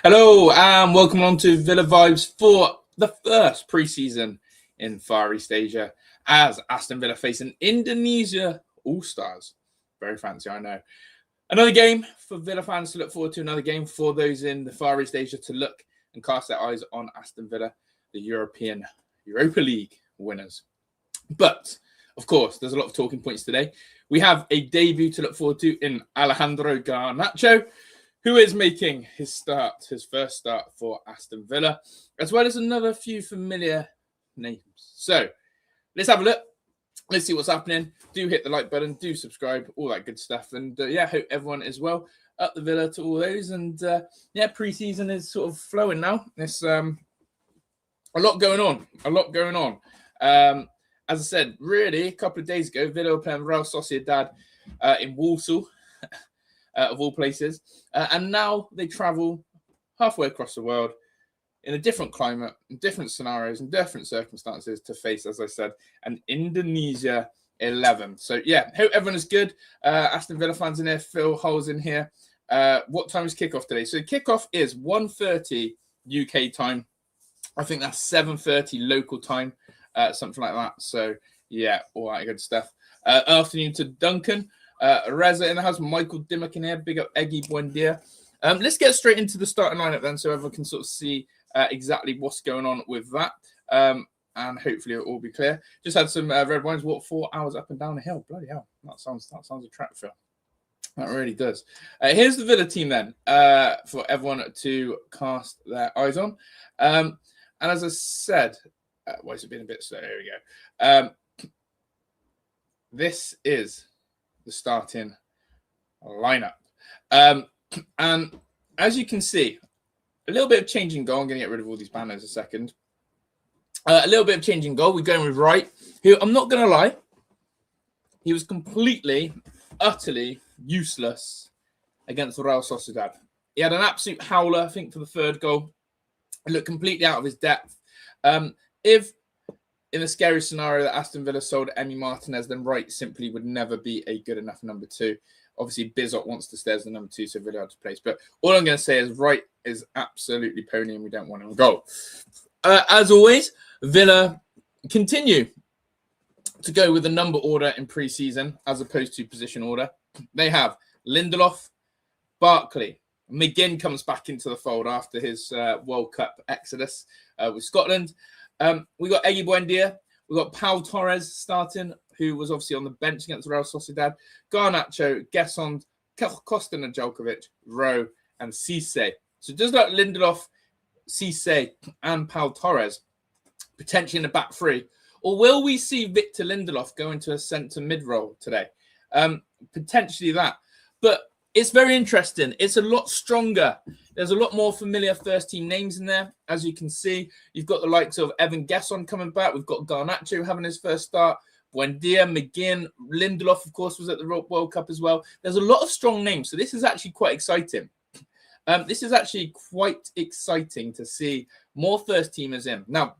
Hello and welcome along to Villa Vibes for the first pre-season in Far East Asia as Aston Villa facing Indonesia All-Stars. Very fancy, I know. Another game for Villa fans to look forward to, another game for those in the Far East Asia to look and cast their eyes on Aston Villa, the European Europa League winners. But, of course, there's a lot of talking points today. We have a debut to look forward to in Alejandro Garnacho, who is making his first start for Aston Villa, as well as another few familiar names. So let's have a look. Let's see what's happening. Do hit the like button, do subscribe, all that good stuff. And hope everyone is well up the Villa to all those. And pre-season is sort of flowing now. There's a lot going on. As I said, really, a couple of days ago, Villa were playing Real Sociedad in Warsaw. Of all places. And now they travel halfway across the world in a different climate, in different scenarios, and different circumstances to face, as I said, an Indonesia 11. So, hope everyone is good. Aston Villa fans in here, Phil Holes in here. What time is kickoff today? So, kickoff is 1:30 UK time. I think that's 7:30 local time, something like that. So, all that good stuff. Afternoon to Duncan. Reza in the house, Michael Dimmock in here, big up Eggy Buendia. Let's get straight into the starting lineup then, so everyone can sort of see exactly what's going on with that. And hopefully it'll all be clear. Just had some red wines, 4 hours up and down the hill. Bloody hell, that sounds a track film. That really does. Here's the Villa team then, for everyone to cast their eyes on. And as I said, why is it being a bit slow? Here we go. This is the starting lineup. And as you can see, a little bit of change in goal. I'm going to get rid of all these banners a second. A little bit of change in goal. We're going with Wright, who, I'm not going to lie, he was completely, utterly useless against Real Sociedad. He had an absolute howler, I think, for the third goal. He looked completely out of his depth. If in a scary scenario that Aston Villa sold Emi Martinez, then Wright simply would never be a good enough number 2. Obviously, Bizot wants to stay as the number 2, so Villa had to place. But all I'm going to say is Wright is absolutely pony and we don't want him to go. As always, Villa continue to go with the number order in pre-season as opposed to position order. They have Lindelof, Barkley. McGinn comes back into the fold after his World Cup exodus with Scotland. We got Eggy Buendia. We got Pau Torres starting, who was obviously on the bench against Real Sociedad. Garnacho, Gesson, Costa Nedeljkovic, Rowe, and Cisse. So just like Lindelof, Cisse, and Pau Torres, potentially in the back three. Or will we see Victor Lindelof go into a centre mid role today? Potentially that. But it's very interesting. It's a lot stronger. There's a lot more familiar first-team names in there. As you can see, you've got the likes of Evan Gesson coming back. We've got Garnacho having his first start. Buendia, McGinn, Lindelof, of course, was at the World Cup as well. There's a lot of strong names. So this is actually quite exciting. This is actually quite exciting to see more first-teamers in. Now,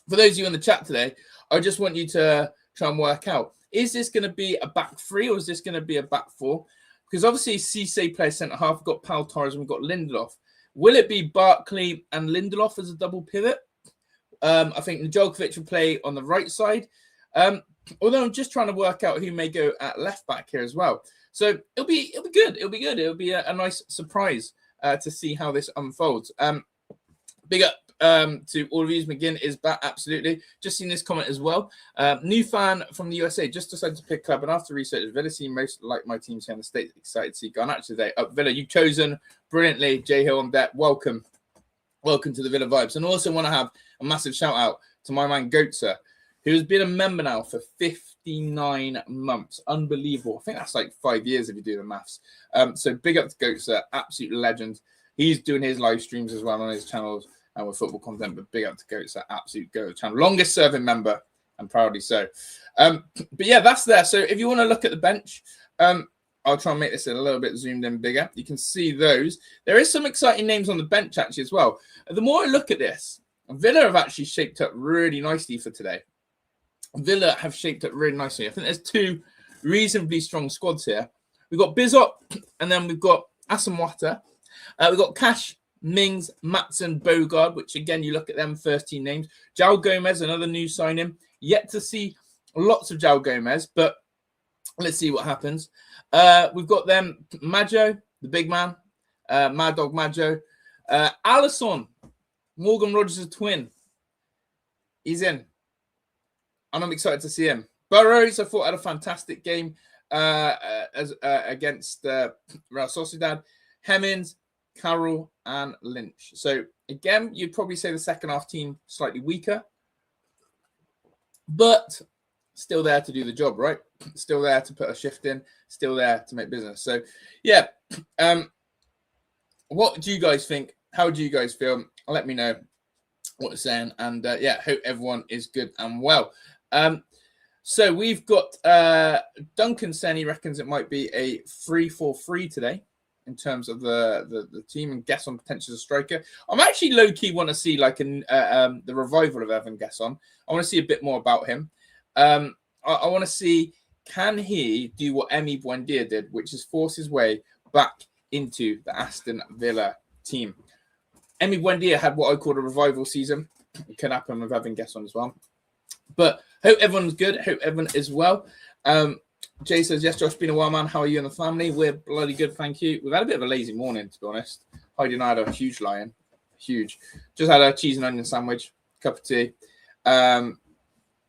for those of you in the chat today, I just want you to try and work out, is this going to be a back three or is this going to be a back four? Because obviously Cisse plays centre-half. We've got Pau Torres and we've got Lindelof. Will it be Barkley and Lindelof as a double pivot? I think Nedeljkovic will play on the right side. Although I'm just trying to work out who may go at left back here as well. So it'll be good. It'll be good. It'll be a nice surprise to see how this unfolds. Big up to all of you. McGinn is back, absolutely. Just seen this comment as well. New fan from the USA, just decided to pick club, and after research, Villa seem most like my teams here in the States. Excited to see Garnacho today. Up Villa, you've chosen brilliantly. J Hill on deck. Welcome to the Villa Vibes. And also want to have a massive shout out to my man Goetzer, who has been a member now for 59 months. Unbelievable. I think that's like 5 years if you do the maths. So big up to Goetzer, absolute legend. He's doing his live streams as well on his channels and with football content, but big up to Goetzer, absolute go channel. Longest serving member, and proudly so. But that's there. So if you want to look at the bench, I'll try and make this a little bit zoomed in bigger. You can see those. There is some exciting names on the bench actually as well. The more I look at this, Villa have actually shaped up really nicely for today. Villa have shaped up really nicely. I think there's two reasonably strong squads here. We've got Bizot, and then we've got Asamoah. We've got Cash Mings, Matson, Bogard, which again, you look at them first team names. João Gomez, another new signing. Yet to see lots of João Gomez, but let's see what happens. We've got them, Maggio, the big man, Mad Dog Maggio. Alisson, Morgan Rogers' twin. He's in. And I'm excited to see him. Burrows, I thought, had a fantastic game against Real Sociedad. Hemmings, Carroll, and Lynch. So, again, you'd probably say the second half team slightly weaker. But still there to do the job, right? Still there to put a shift in. Still there to make business. So, yeah. What do you guys think? How do you guys feel? Let me know what you're saying. And, yeah, hope everyone is good and well. So we've got Duncan saying he reckons it might be a 3-4-3 today in terms of the team, and Gesson potentially as a striker. I'm actually low-key want to see like the revival of Evan Gesson. I want to see a bit more about him. I want to see, can he do what Emi Buendia did, which is force his way back into the Aston Villa team. Emi Buendia had what I call a revival season. It can happen with Evan Gesson as well. But hope everyone's good. Hope everyone is well. Jay says, yes, Josh, been a while, man. How are you and the family? We're bloody good, thank you. We've had a bit of a lazy morning, to be honest. Heidi and I had a huge lion. Huge. Just had a cheese and onion sandwich, cup of tea. But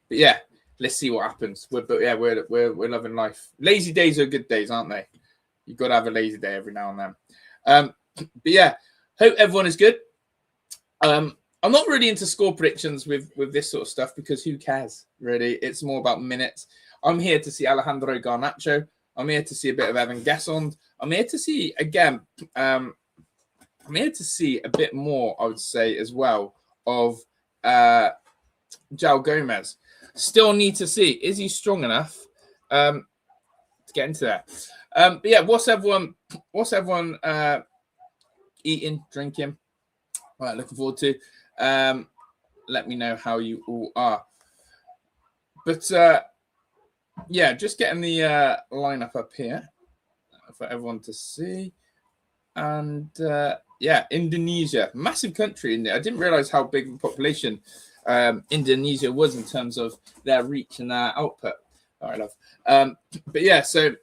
yeah, let's see what happens. We're loving life. Lazy days are good days, aren't they? You've got to have a lazy day every now and then. But yeah, hope everyone is good. I'm not really into score predictions with this sort of stuff because who cares, really? It's more about minutes. I'm here to see Alejandro Garnacho. I'm here to see a bit of Evan Gesson. I'm here to see, again, I'm here to see a bit more, I would say, as well, of João Gomez. Still need to see, is he strong enough to get into there? But yeah, what's everyone eating, drinking? All right, looking forward to. Let me know how you all are. But yeah, just getting the lineup up here for everyone to see. And yeah, Indonesia, massive country. I didn't realize how big a population Indonesia was in terms of their reach and their output. All right, love. But yeah, so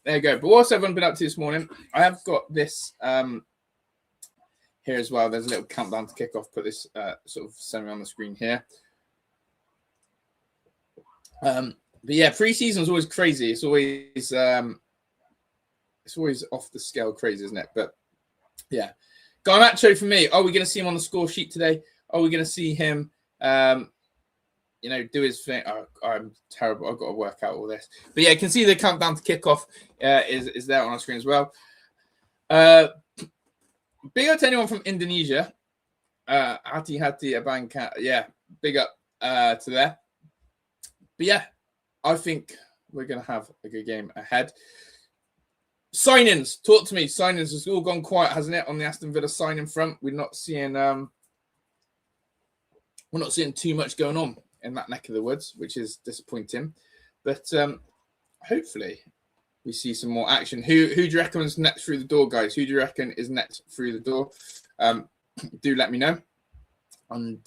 there you go. But what's everyone been up to this morning? I have got this here as well. There's a little countdown to kick off. Put this sort of semi on the screen here. But yeah, pre-season is always crazy. It's always off the scale crazy, isn't it? But yeah, Garnacho for me. Are we going to see him on the score sheet today? Are we going to see him, do his thing? Oh, I'm terrible. I've got to work out all this. But yeah, you can see the countdown to kick off is there on our screen as well. Big up to anyone from Indonesia. Hati Abanka. Yeah, big up to there. But yeah, I think we're going to have a good game ahead. Signings. Talk to me. Signings has all gone quiet, hasn't it, on the Aston Villa signing front? We're not seeing too much going on in that neck of the woods, which is disappointing. But hopefully we see some more action. Who do you reckon is next through the door, guys? Who do you reckon is next through the door? Do let me know, and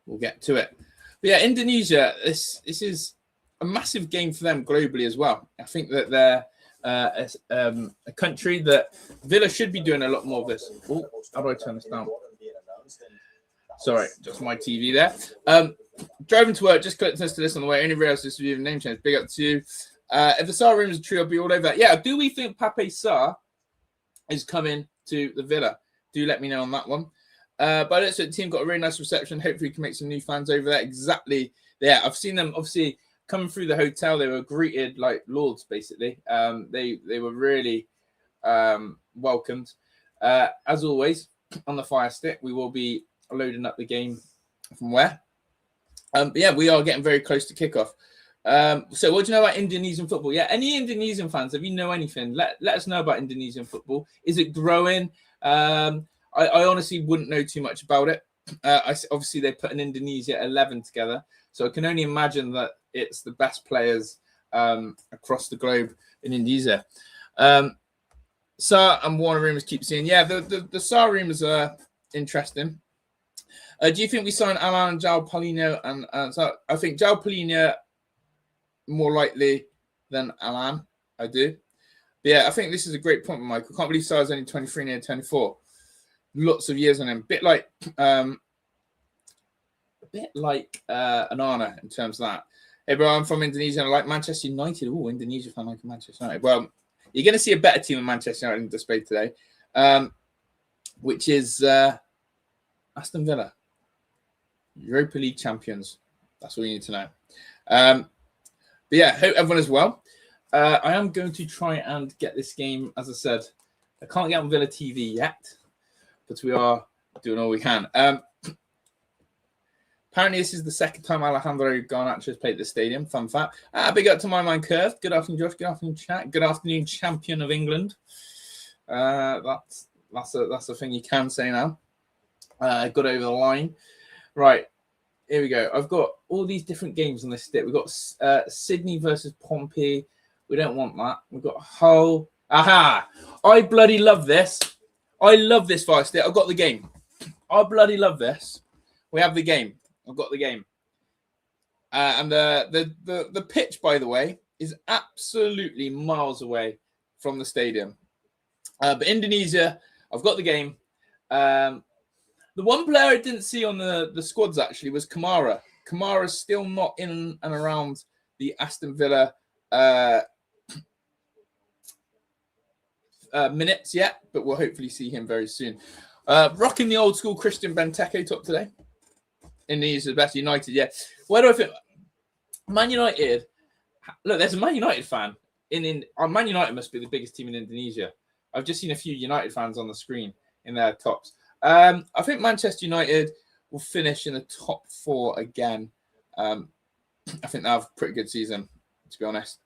we'll get to it. But yeah, Indonesia, this is a massive game for them globally as well. I think that they're a country that Villa should be doing a lot more of this. Oh, how do I turn this down? Sorry, just my TV there. Driving to work, just clicked to this on the way. Only realised this would be a name change. Big up to you. If the Sarr room is true, I'll be all over that. Yeah, do we think Pape Sarr is coming to the Villa? Do let me know on that one. But it's the team got a really nice reception. Hopefully, we can make some new fans over there. Exactly. Yeah, I've seen them obviously coming through the hotel. They were greeted like lords, basically. They were really welcomed. As always, on the Fire Stick, we will be loading up the game from where. But yeah, we are getting very close to kickoff. So what do you know about Indonesian football? Yeah, any Indonesian fans, if you know anything, let us know about Indonesian football. Is it growing? I honestly wouldn't know too much about it. Obviously, they put an Indonesia 11 together. So I can only imagine that it's the best players across the globe in Indonesia. Sar and Warner rumors keep seeing. Yeah, the Sar rumors are interesting. Do you think we sign Alan and João Paulinho? And so I think João Paulinho more likely than Alan. I do. But yeah, I think this is a great point, Michael. Can't believe Sar's only 23, near 24. Lots of years on him. Bit like Anana in terms of that. Hey, bro, I'm from Indonesia. I like Manchester United. Oh, Indonesia fan like Manchester United. Well, you're going to see a better team than Manchester United in display today, which is Aston Villa, Europa League champions. That's all you need to know. But yeah, hope everyone is well. I am going to try and get this game, as I said. I can't get on Villa TV yet, but we are doing all we can. Apparently, this is the second time Alejandro Garnacho has played at the stadium. Fun fact. Big up to my man, Curve. Good afternoon, Josh. Good afternoon, chat. Good afternoon, champion of England. That's a thing you can say now. Got over the line. Right, here we go. I've got all these different games on this stick. We've got Sydney versus Pompey. We don't want that. We've got Hull. Aha! I bloody love this. I love this fire stick. I've got the game. I bloody love this. We have the game. I've got the game. And the pitch, by the way, is absolutely miles away from the stadium. But Indonesia, I've got the game. The one player I didn't see on the squads, actually, was Kamara. Kamara's still not in and around the Aston Villa minutes yet, but we'll hopefully see him very soon. Rocking the old school Christian Benteke top today. Indonesia is best. United, yeah. Where do I think Man United? Look, there's a Man United fan Man United must be the biggest team in Indonesia. I've just seen a few United fans on the screen in their tops. I think Manchester United will finish in the top 4 again. I think they'll have a pretty good season, to be honest.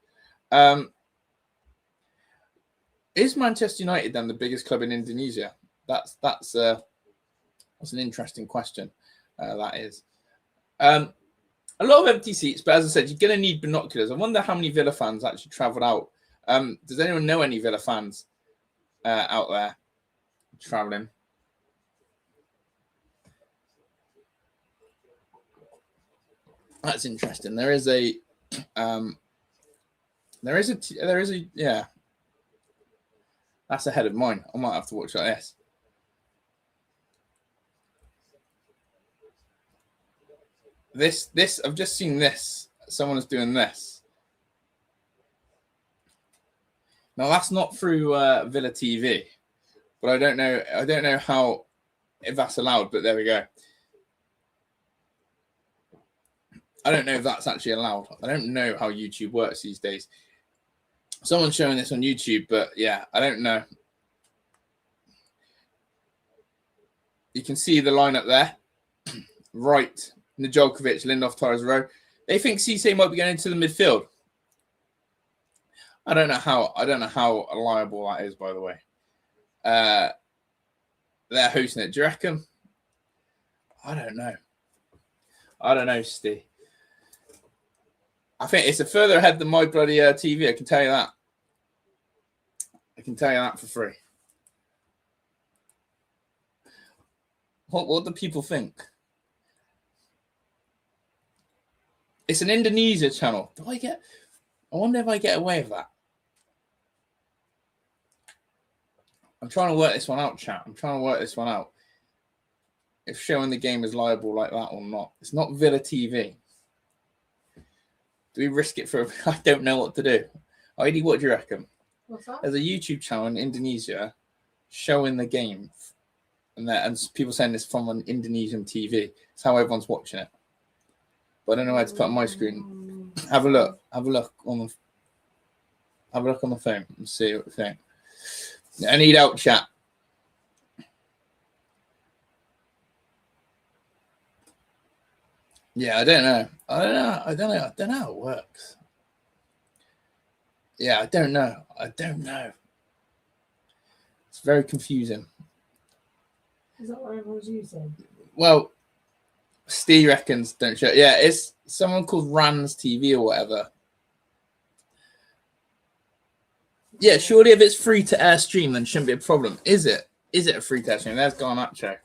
Is Manchester United then the biggest club in Indonesia? That's an interesting question. That is. A lot of empty seats, but as I said, you're going to need binoculars. I wonder how many Villa fans actually travelled out. Does anyone know any Villa fans out there travelling? That's interesting. There is a yeah. That's ahead of mine. I might have to watch like this. This I've just seen this. Someone is doing this. Now that's not through Villa TV, but I don't know how if that's allowed. But there we go. I don't know if that's actually allowed. I don't know how YouTube works these days. Someone's showing this on YouTube, but yeah, I don't know. You can see the lineup there. Right. Najolkovic, Lindelof, Torres, Rowe. They think Cisse might be going into the midfield. I don't know how reliable that is, by the way. They're hosting it. Do you reckon? I don't know, Steve. I think it's a further ahead than my bloody TV. I can tell you that. I can tell you that for free. What do people think? It's an Indonesia channel. I wonder if I get away with that. I'm trying to work this one out, chat. I'm trying to work this one out. If showing the game is liable like that or not. It's not Villa TV. Do we risk it for... I don't know what to do. Heidi, what do you reckon? What's that? There's a YouTube channel in Indonesia showing the game. And people saying this from an Indonesian TV. It's how everyone's watching it. But I don't know where to put on my screen. Have a look on the phone and see what you think. I need out, chat. Yeah, I don't know how it works. Yeah, I don't know. It's very confusing. Is that what everyone's using? Well, Steve reckons don't show. Yeah, it's someone called Rans TV or whatever. Yeah, surely if it's free to air stream, then shouldn't be a problem. Is it? Is it a free to air stream? There's Garnacho.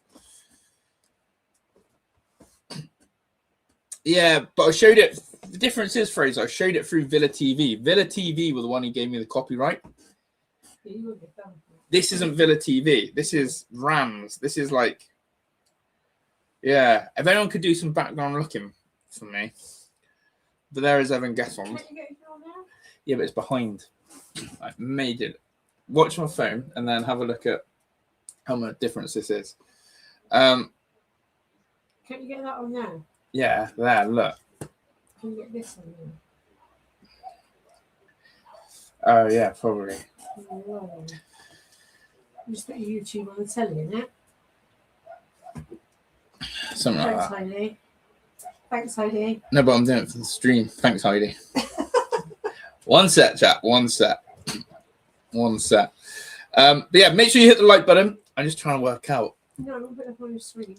Yeah, but I showed it. The difference is, Fraser, I showed it through Villa TV. Villa TV were the one who gave me the copyright. This isn't Villa TV. This is Rams. This is like, yeah. If anyone could do some background looking for me. But there is Evan Gesson. Yeah, but it's behind. I made it. Watch my phone and then have a look at how much difference this is. Can you get that on there? Yeah, there, look. Can you get this on there? Oh, yeah, probably. Oh, just put YouTube on the telly, innit? Something like Thanks, that. Heidi. Thanks, Heidi. No, but I'm doing it for the stream. Thanks, Heidi. One set, chat. One set. One set. But yeah, make sure you hit the like button. I'm just trying to work out. No, I'm going to put it up on your screen.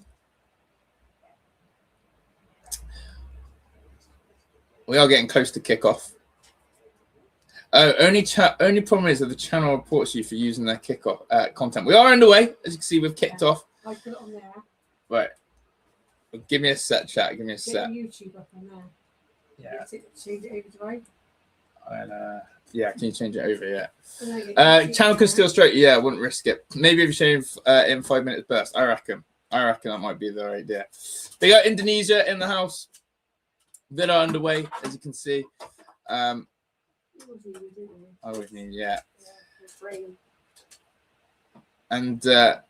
We are getting close to kickoff. Only problem is that the channel reports you for using their kickoff content. We are underway, as you can see. We've kicked off. I put it on there. Right. Give me a set, chat. Give me a Get set. YouTube up on there. Yeah. Change it over to right. And, yeah, can you change it over? Yeah. And Channel can still straight. Yeah, I wouldn't risk it. Maybe if you change in 5 minutes burst. I reckon that might be the right idea. They got Indonesia in the house. Villa underway, as you can see. I would need, yeah. And the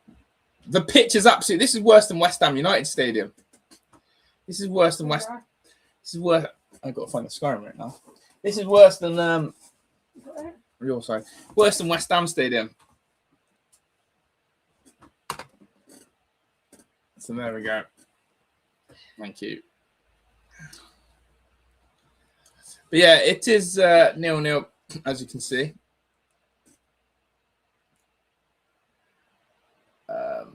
pitch is absolutely. This is worse than West Ham United Stadium. This is worse than West. This is worse. I got to find the Skyrim right now. This is worse than real side. Worse than West Ham Stadium. So there we go. Thank you. But yeah, it is 0-0, as you can see. I'm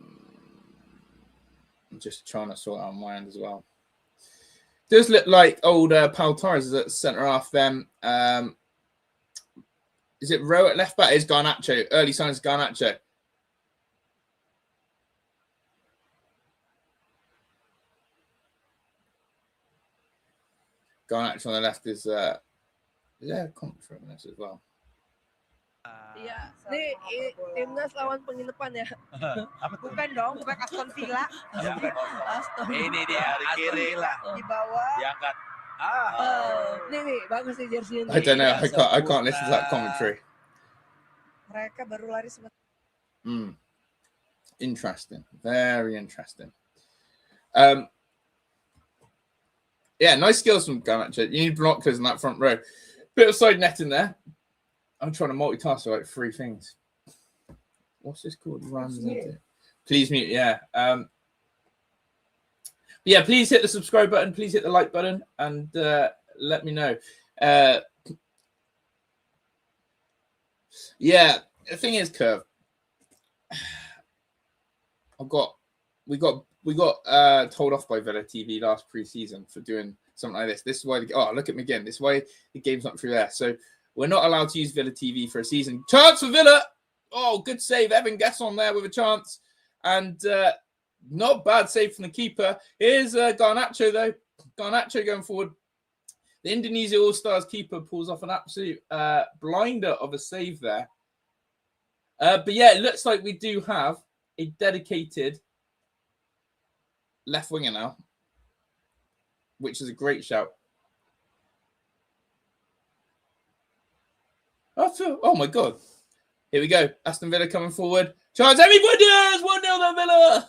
just trying to sort out my end as well. Does look like old Paul Torres is at centre half. Then is it Rowe at left back? Is Garnacho early signs? Garnacho. Garnacho on the left is there a commentary on this as well? Iya, nih timnas lawan penginapan ya. Bukan dong, bukan Aston Villa. Aston. Ini dia hari kiri lah. Di bawah. Diangkat. Nih bagus nih jersey ini. I don't know. I can't listen to that commentary. Mereka baru lari sebentar. Interesting. Very interesting. Yeah, nice skills from Garnacho. You need blockers in that front row. Bit of side net in there. I'm trying to multitask like 3 things. What's this called? Please mute. Yeah. Yeah, please hit the subscribe button. Please hit the like button and let me know. Yeah, the thing is, Curve. We got told off by Villa TV last pre-season for doing something like this. This is why look at me again. This is why the game's not through there. So we're not allowed to use Villa TV for a season. Chance for Villa. Oh, good save. Evan Gesson there with a chance. And not bad save from the keeper. Here's Garnacho, though. Garnacho going forward. The Indonesia All-Stars keeper pulls off an absolute blinder of a save there. But yeah, it looks like we do have a dedicated left winger now, which is a great shout. Oh my God. Here we go. Aston Villa coming forward. Charles Emi Buendia! 1-0 the Villa!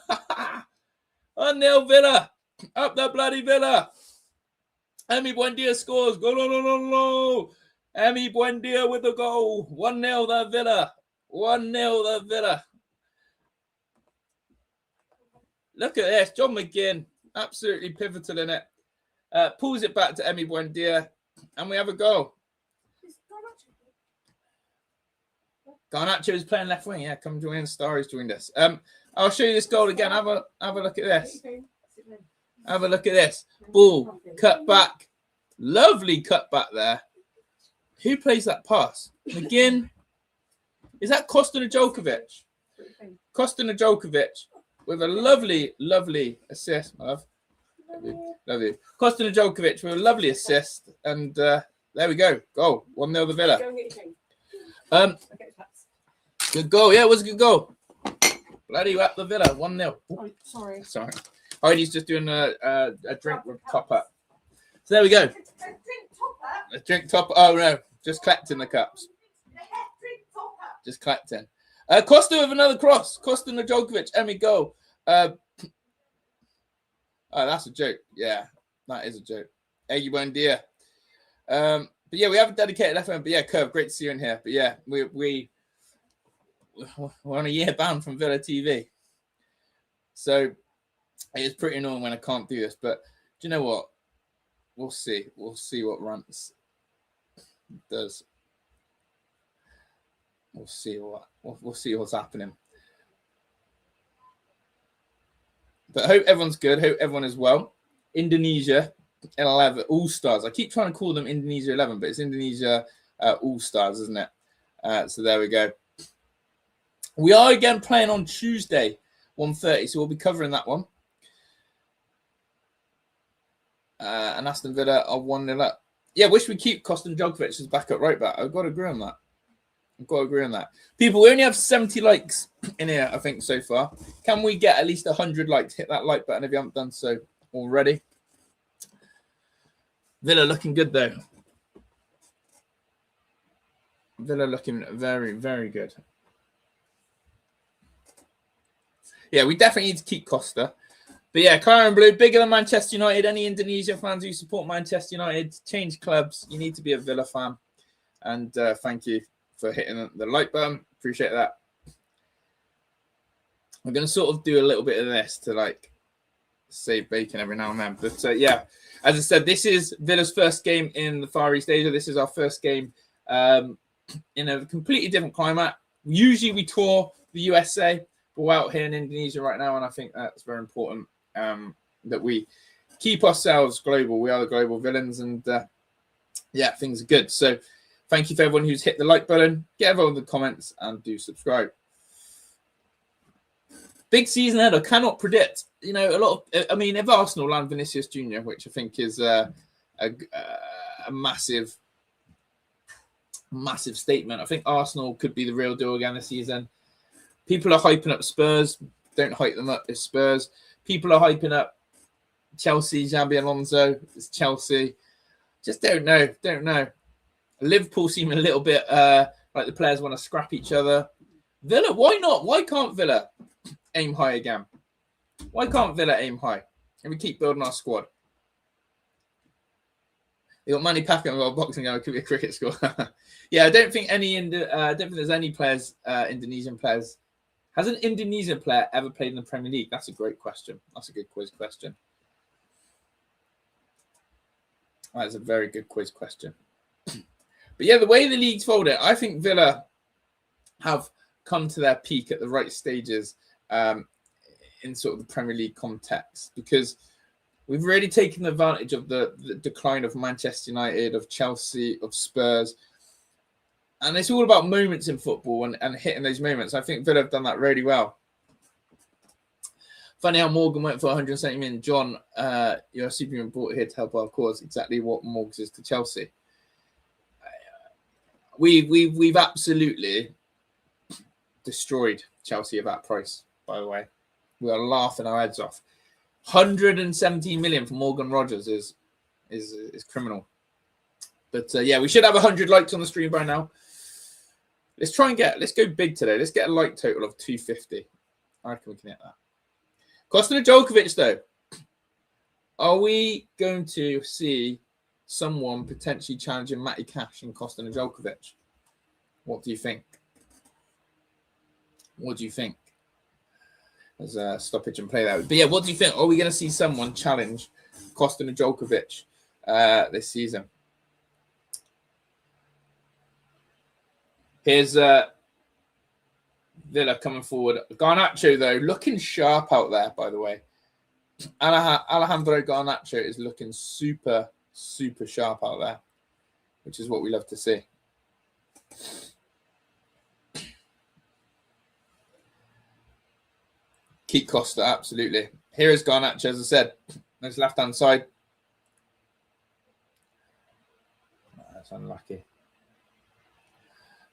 1-0 Villa. Up the bloody Villa. Emi Buendia scores. Go. Emi Buendia with the goal. 1-0 the Villa. 1-0 the Villa. Look at this. John McGinn. Absolutely pivotal in it. Pulls it back to Emi Buendia. And we have a goal. Garnacho is playing left wing. Yeah, come join. Starry's joined us. I'll show you this goal again. Have a look at this. Have a look at this. Ball cut back. Lovely cut back there. Who plays that pass? McGinn. Is that Kostan Djokovic? Kostan Djokovic with a lovely, lovely assist, my love. Lovely. Kostan Djokovic with a lovely assist. And there we go. Goal. 1-0 the Villa. Good goal. Yeah, it was a good goal. Bloody up the Villa. 1-0. Oh, sorry. Sorry. Heidi's just doing a drink with top up. So there we go. A drink top up. Oh, no. Just collecting the cups. Just collecting. Costa with another cross. Costa Djokovic. Emmy goal. Oh, that's a joke. Yeah, that is a joke. Eggy buen dia. But yeah, we have a dedicated FM. But yeah, Curve, great to see you in here. But yeah, we're on a year ban from Villa TV. So it's pretty annoying when I can't do this. But do you know what? We'll see. We'll see what Rants does. We'll see what's happening. But I hope everyone's good. Hope everyone is well. Indonesia 11 All Stars. I keep trying to call them Indonesia 11, but it's Indonesia All Stars, isn't it? So there we go. We are again playing on Tuesday, 1:30. So we'll be covering that one. And Aston Villa are 1-0 up. Yeah, wish we keep Kostan Djokovic as backup right back. I've got to agree on that. People, we only have 70 likes in here, I think, so far. Can we get at least 100 likes? Hit that like button if you haven't done so already. Villa looking good, though. Villa looking very, very good. Yeah, we definitely need to keep Costa. But yeah, Claret Blue, bigger than Manchester United. Any Indonesia fans who support Manchester United, change clubs. You need to be a Villa fan. And thank you for hitting the like button. Appreciate that. I'm going to sort of do a little bit of this to like save bacon every now and then. But yeah, as I said, this is Villa's first game in the Far East Asia. This is our first game in a completely different climate. Usually we tour the USA, but we're out here in Indonesia right now. And I think that's very important that we keep ourselves global. We are the global villains. And yeah, things are good. So thank you for everyone who's hit the like button. Get everyone in the comments and do subscribe. Big season ahead. I cannot predict. You know, a lot of. I mean, if Arsenal land Vinicius Jr., which I think is a massive statement. I think Arsenal could be the real deal again this season. People are hyping up Spurs. Don't hype them up. It's Spurs. People are hyping up Chelsea. Xabi Alonso. It's Chelsea. Just don't know. Liverpool seem a little bit like the players want to scrap each other. Villa, why not? Why can't Villa aim high again? Why can't Villa aim high? And we keep building our squad. You got Manny Pacquiao and boxing going. It could be a cricket score. Yeah, I don't think there's any players, Indonesian players. Has an Indonesian player ever played in the Premier League? That's a great question. That's a good quiz question. That's a very good quiz question. But yeah, the way the league's folded, I think Villa have come to their peak at the right stages in sort of the Premier League context, because we've really taken advantage of the decline of Manchester United, of Chelsea, of Spurs. And it's all about moments in football and hitting those moments. I think Villa have done that really well. Funny how Morgan went for 170 million. John, you're a superhuman brought here to help our cause. Exactly what Morgan is to Chelsea. We've absolutely destroyed Chelsea at that price, by the way. We are laughing our heads off. 117 million for Morgan Rogers is criminal. But yeah, we should have 100 likes on the stream by now. Let's go big today. Let's get a like total of 250. I reckon we can hit that. Kostan Djokovic, though. Are we going to see someone potentially challenging Matty Cash and Kostan Djokovic? What do you think? There's a stoppage and play that. But yeah, what do you think? Are we going to see someone challenge Kostan Djokovic this season? Here's Villa coming forward. Garnacho, though, looking sharp out there, by the way. Alejandro Garnacho is looking super, super sharp out there, which is what we love to see. Keep Costa, absolutely. Here is Garnacho, as I said. Nice left-hand side. Oh, that's unlucky.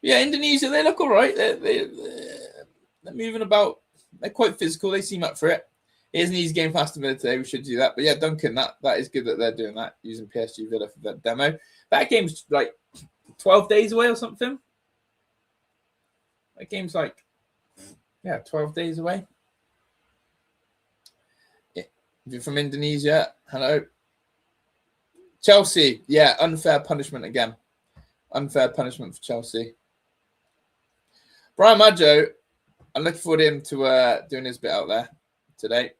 Yeah, Indonesia, they look all right. They're moving about. They're quite physical. They seem up for it. It is an easy game for Aston Villa today. We should do that. But yeah, Duncan, that is good that they're doing that, using PSG Villa for that demo. That game's like 12 days away or something. That game's like, 12 days away. Yeah. If you're from Indonesia, hello. Chelsea, yeah, unfair punishment again. Unfair punishment for Chelsea. Brian Maggio, I'm looking forward to him to doing his bit out there today.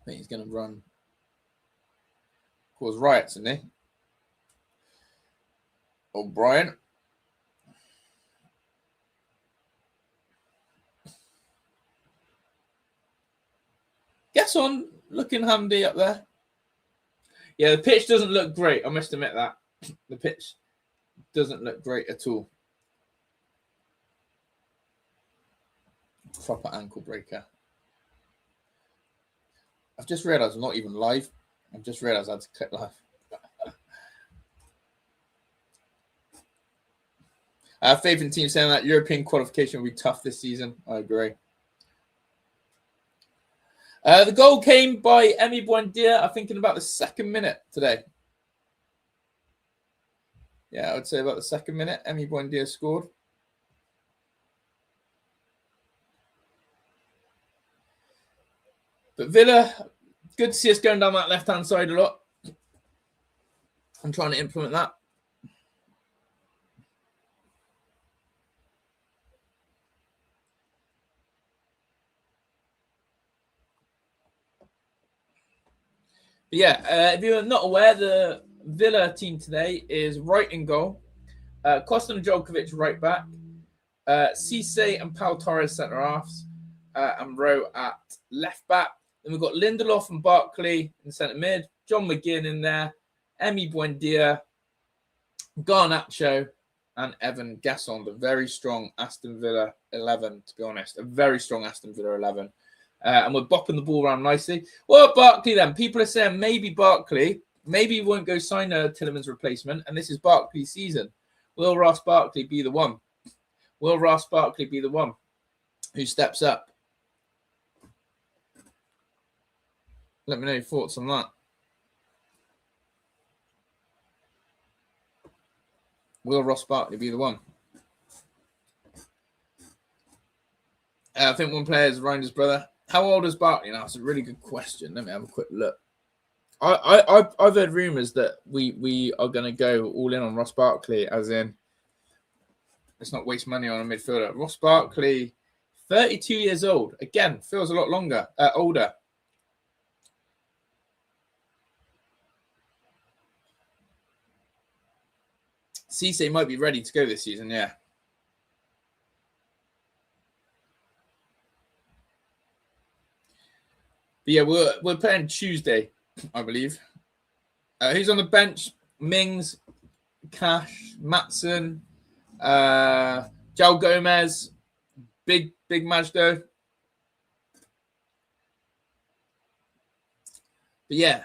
I think he's going to cause riots, isn't he? Oh, Brian. Guess on looking handy up there. Yeah, the pitch doesn't look great. I must admit that. The pitch doesn't look great at all. Proper ankle breaker. I've just realised I'm not even live. I've just realised I had to click live. I have faith in teams saying that European qualification will be tough this season. I agree. The goal came by Emi Buendia, I think, in about the 2nd minute today. Yeah, I would say about the 2nd minute, Emi Buendia scored. But Villa, good to see us going down that left-hand side a lot. I'm trying to implement that. But yeah, if you're not aware, the Villa team today is right in goal. Kostan Djolkovic right back. Cisse and Pau Torres centre halves. And Rowe at left back. Then we've got Lindelof and Barkley in centre mid. John McGinn in there. Emi Buendia. Garnacho. And Evan Gasson. The very strong Aston Villa 11, to be honest. A very strong Aston Villa 11. And we're bopping the ball around nicely. Well, Barkley then. People are saying maybe Barkley, maybe he won't go sign a Tielemans replacement, and this is Barkley's season. Will Ross Barkley be the one? Will Ross Barkley be the one who steps up? Let me know your thoughts on that. Will Ross Barkley be the one? I think one player is Ryan's brother. How old is Barkley now? It's a really good question. Let me have a quick look. I've heard rumours that we are going to go all in on Ross Barkley, as in let's not waste money on a midfielder. Ross Barkley, 32 years old. Again, feels a lot older. Cisse might be ready to go this season, yeah. But yeah, we're playing Tuesday, I believe. Who's on the bench? Mings, Cash, Matson, João Gomez, big Majdo. But yeah.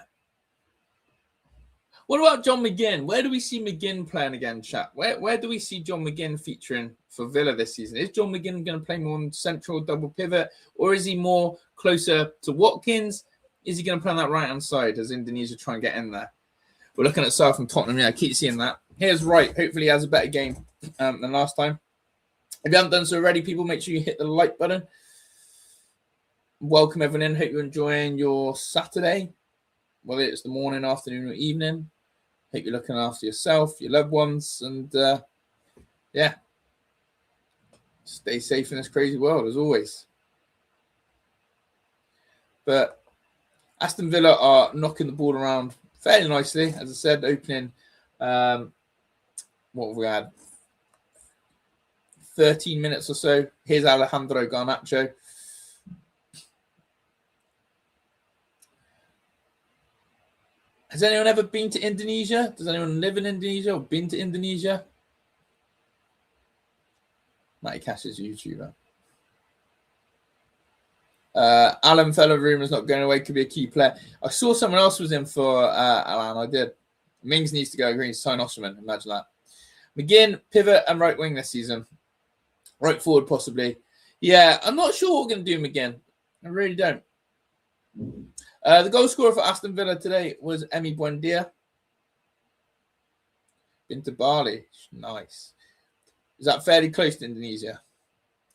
What about John McGinn? Where do we see McGinn playing again, chat? Where do we see John McGinn featuring for Villa this season? Is John McGinn going to play more on central double pivot, or is he more closer to Watkins? Is he going to play on that right-hand side as Indonesia try and get in there? We're looking at South and Tottenham. Yeah, I keep seeing that. Here's Wright. Hopefully he has a better game than last time. If you haven't done so already, people, make sure you hit the like button. Welcome everyone in. Hope you're enjoying your Saturday, whether it's the morning, afternoon, or evening. Hope you're looking after yourself, your loved ones, and yeah, stay safe in this crazy world as always. But Aston Villa are knocking the ball around fairly nicely, as I said, opening. What have we had? 13 minutes or so. Here's Alejandro Garnacho. Has anyone ever been to Indonesia? Does anyone live in Indonesia or been to Indonesia? Matty Cash is a YouTuber. Alan Feller rumours not going away, could be a key player. I saw someone else was in for Alan. I did. Mings needs to go green. Sign Osterman. Imagine that. McGinn, pivot and right wing this season. Right forward, possibly. Yeah, I'm not sure what we're going to do McGinn. I really don't. The goal scorer for Aston Villa today was Emi Buendia. Been to Bali. Nice. Is that fairly close to Indonesia?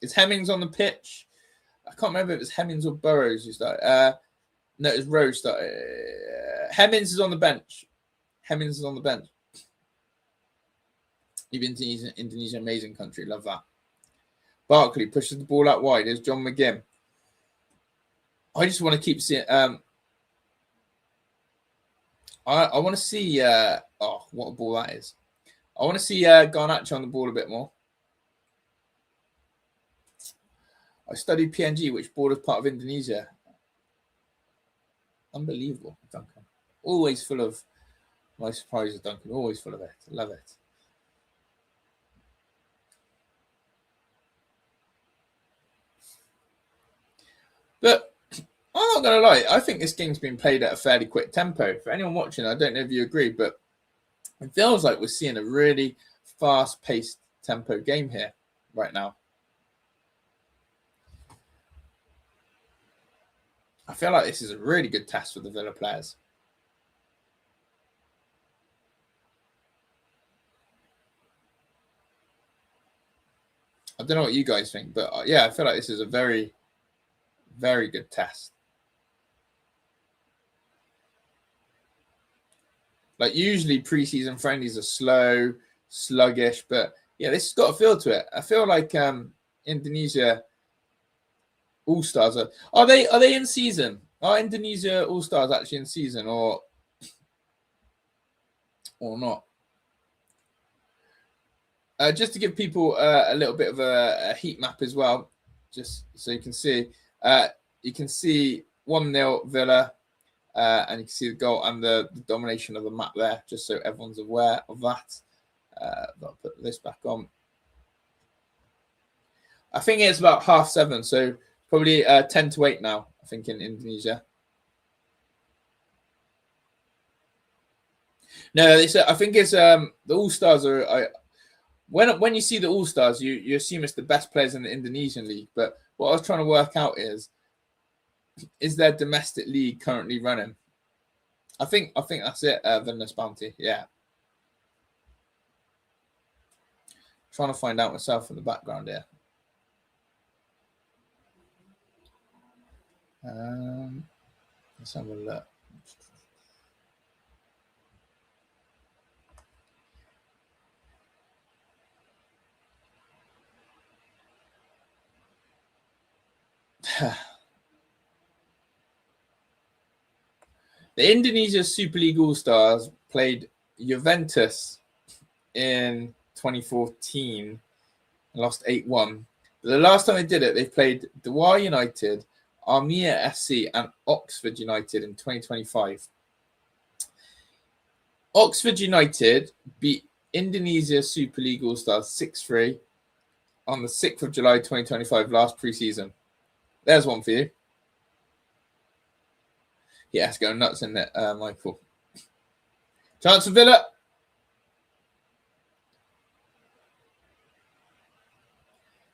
Is Hemmings on the pitch? I can't remember if it was Hemmings or Burrows who started. No, it was Rose started. Hemmings is on the bench. Hemmings is on the bench. Indonesia, amazing country. Love that. Barkley pushes the ball out wide. There's John McGinn. I just want to keep seeing. I want to see. What a ball that is! I want to see Garnacho on the ball a bit more. I studied PNG, which borders part of Indonesia. Unbelievable, Duncan. Always full of my surprises, Duncan. Always full of it. Love it. But I'm not going to lie. I think this game's been played at a fairly quick tempo. For anyone watching, I don't know if you agree, but it feels like we're seeing a really fast-paced tempo game here right now. I feel like this is a really good test for the Villa players. I don't know what you guys think, but yeah, I feel like this is a very, very good test. Like usually preseason friendlies are slow, sluggish, but yeah, this has got a feel to it. I feel like Indonesia All-Stars are they in season? Are Indonesia All-Stars actually in season or not? Just to give people a little bit of a heat map as well, just so you can see. You can see 1-0 Villa, and you can see the goal and the domination of the map there, just so everyone's aware of that. I'll put this back on. I think it's about 7:30, so probably 10-8 now, I think, in Indonesia. No, I think it's the All-Stars are... When you see the All-Stars, you assume it's the best players in the Indonesian league. But what I was trying to work out is their domestic league currently running? I think that's it, Venus Bounty. Yeah. Trying to find out myself in the background here. Let's have a look. The Indonesia Super League All-Stars played Juventus in 2014 and lost 8-1. But the last time they did it, they played Dewar United, Armia FC, and Oxford United in 2025. Oxford United beat Indonesia Super League All-Stars 6-3 on the 6th of July 2025, last pre-season. There's one for you. Yeah, it's going nuts, isn't it, Michael? Chance for Villa.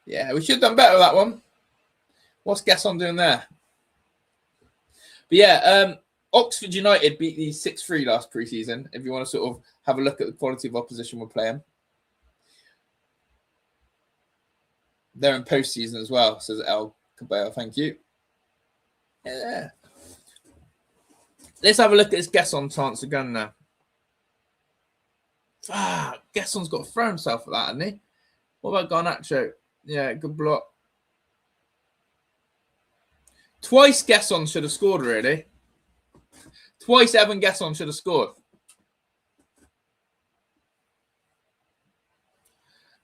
Yeah, we should have done better with that one. What's Gasson doing there? But yeah, Oxford United beat the 6-3 last pre-season, if you want to sort of have a look at the quality of opposition we're playing. They're in postseason as well, says El Cabello. Thank you. Yeah. Let's have a look at this Gasson chance again now. Gasson's got to throw himself at that, hasn't he? What about Garnacho? Yeah, good block. Twice Gasson should have scored, really. Twice Evan Gasson should have scored.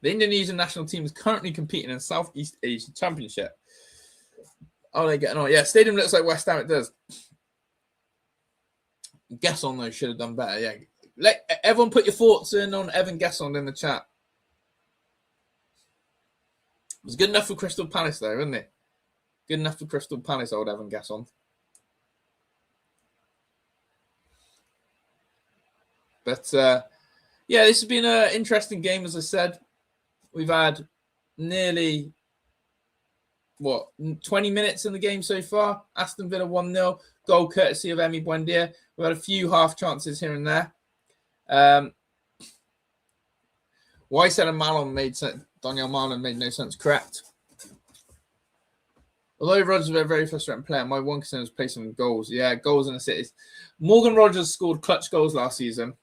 The Indonesian national team is currently competing in Southeast Asia Championship. Oh, they're getting on. Yeah, stadium looks like West Ham, it does. Gasson, though, should have done better. Yeah, let everyone put your thoughts in on Evan Gasson in the chat. It was good enough for Crystal Palace, though, wasn't it? Good enough for Crystal Palace, I would have guess on. But yeah, this has been an interesting game, as I said. We've had nearly 20 minutes in the game so far. Aston Villa 1-0, goal courtesy of Emi Buendia. We've had a few half chances here and there. Wysell and Malon made sense. Daniel Malon made no sense. Correct. Although Rodgers was a very frustrating player, my one concern was placing goals. Yeah, goals and assists. Morgan Rodgers scored clutch goals last season.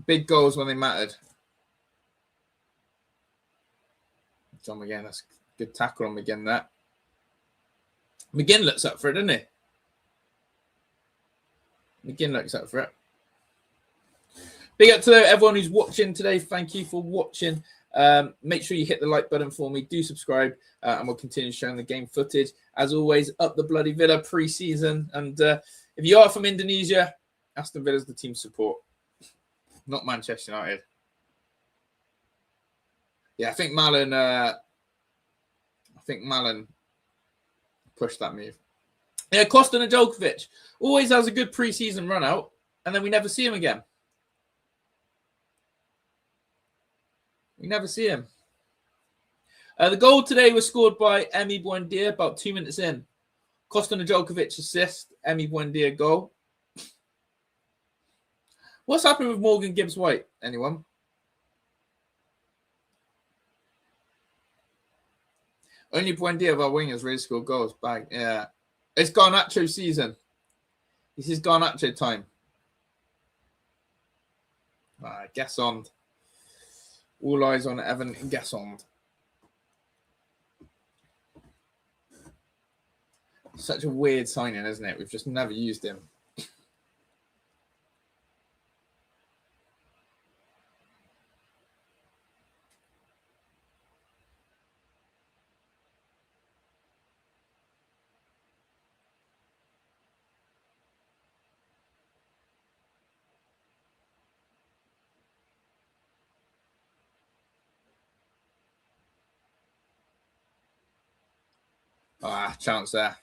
Big goals when they mattered. John McGinn, that's a good tackle on McGinn, that. McGinn looks up for it, doesn't he? McGinn looks up for it. Big up to everyone who's watching today. Thank you for watching. Make sure you hit the like button for me. Do subscribe, and we'll continue showing the game footage. As always, up the bloody Villa pre-season. And if you are from Indonesia, Aston Villa's the team support, not Manchester United. Yeah, I think Malin pushed that move. Yeah, Costa Nedeljkovic always has a good pre-season run out, and then we never see him again. We never see him. The goal today was scored by Emi Buendia about 2 minutes in. Costa Nedeljkovic assist, Emi Buendia goal. What's happened with Morgan Gibbs-White? Anyone? Only Buendia of our wingers really scored goals. Bang. Yeah. It's Garnacho season. This is Garnacho time. Gassond. All eyes on Evan Gassond. Such a weird signing, isn't it? We've just never used him. Chance there.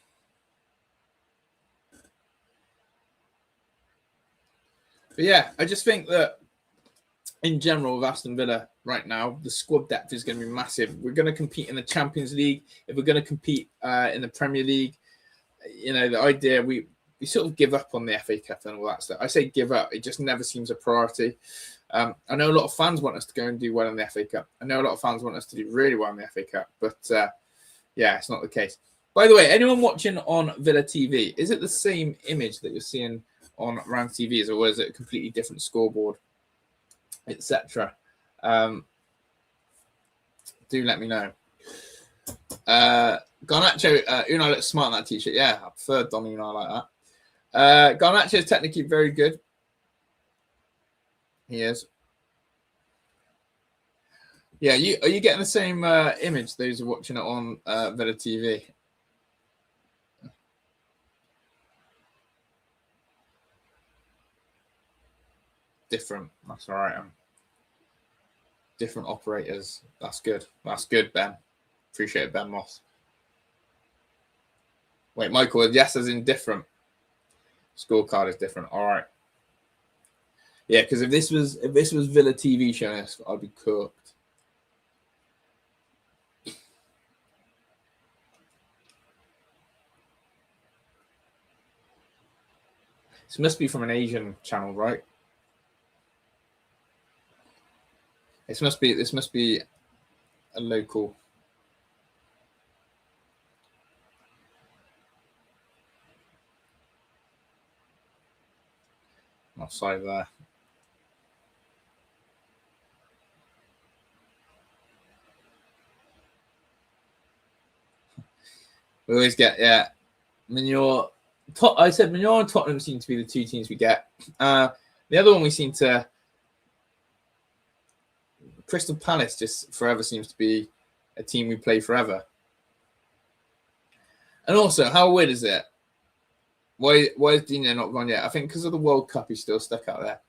But yeah, I just think that in general with Aston Villa right now, the squad depth is going to be massive. We're going to compete in the Champions League. If we're going to compete in the Premier League, you know, the idea we sort of give up on the FA Cup and all that stuff. I say give up. It just never seems a priority. I know a lot of fans want us to go and do well in the FA Cup. I know a lot of fans want us to do really well in the FA Cup. But yeah, it's not the case. By the way, anyone watching on Villa TV, is it the same image that you're seeing on Round TVs, or is it a completely different scoreboard, etc.? Do let me know. Garnacho, Unai looks smart in that t-shirt. Yeah, I prefer Don Unai like that. Garnacho is technically very good. He is. Yeah, are you getting the same image, those who are watching it on Villa TV? Different. That's all right. Different operators. That's good. That's good, Ben. Appreciate it, Ben Moss. Wait, Michael, yes, as in different. Scorecard is different. All right. Yeah, because if this was Villa TV showing us, I'd be cooked. This must be from an Asian channel, right? This must be a local. Offside there. We always get, yeah. Manure. I said Manure and Tottenham seem to be the two teams we get. The other one we seem to. Crystal Palace just forever seems to be a team we play forever. And also, how weird is it? Why is Dino not gone yet? I think because of the World Cup, he's still stuck out there.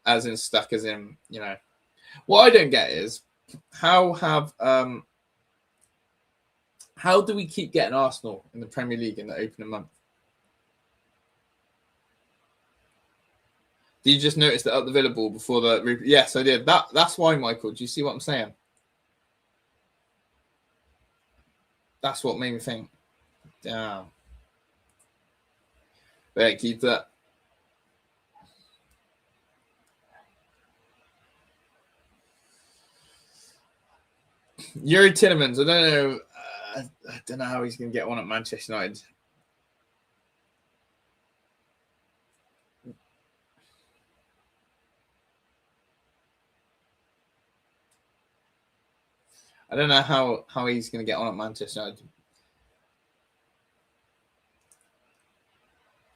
As in, you know. What I don't get is, how have How do we keep getting Arsenal in the Premier League in the opening month? Did you just notice that up the Villa ball before the... Yes, I did. That's why, Michael. Do you see what I'm saying? That's what made me think. Damn. Better keep that. Yuri Tillemans, I don't know. I don't know how he's going to get one at Manchester United. I don't know how he's going to get on at Manchester United.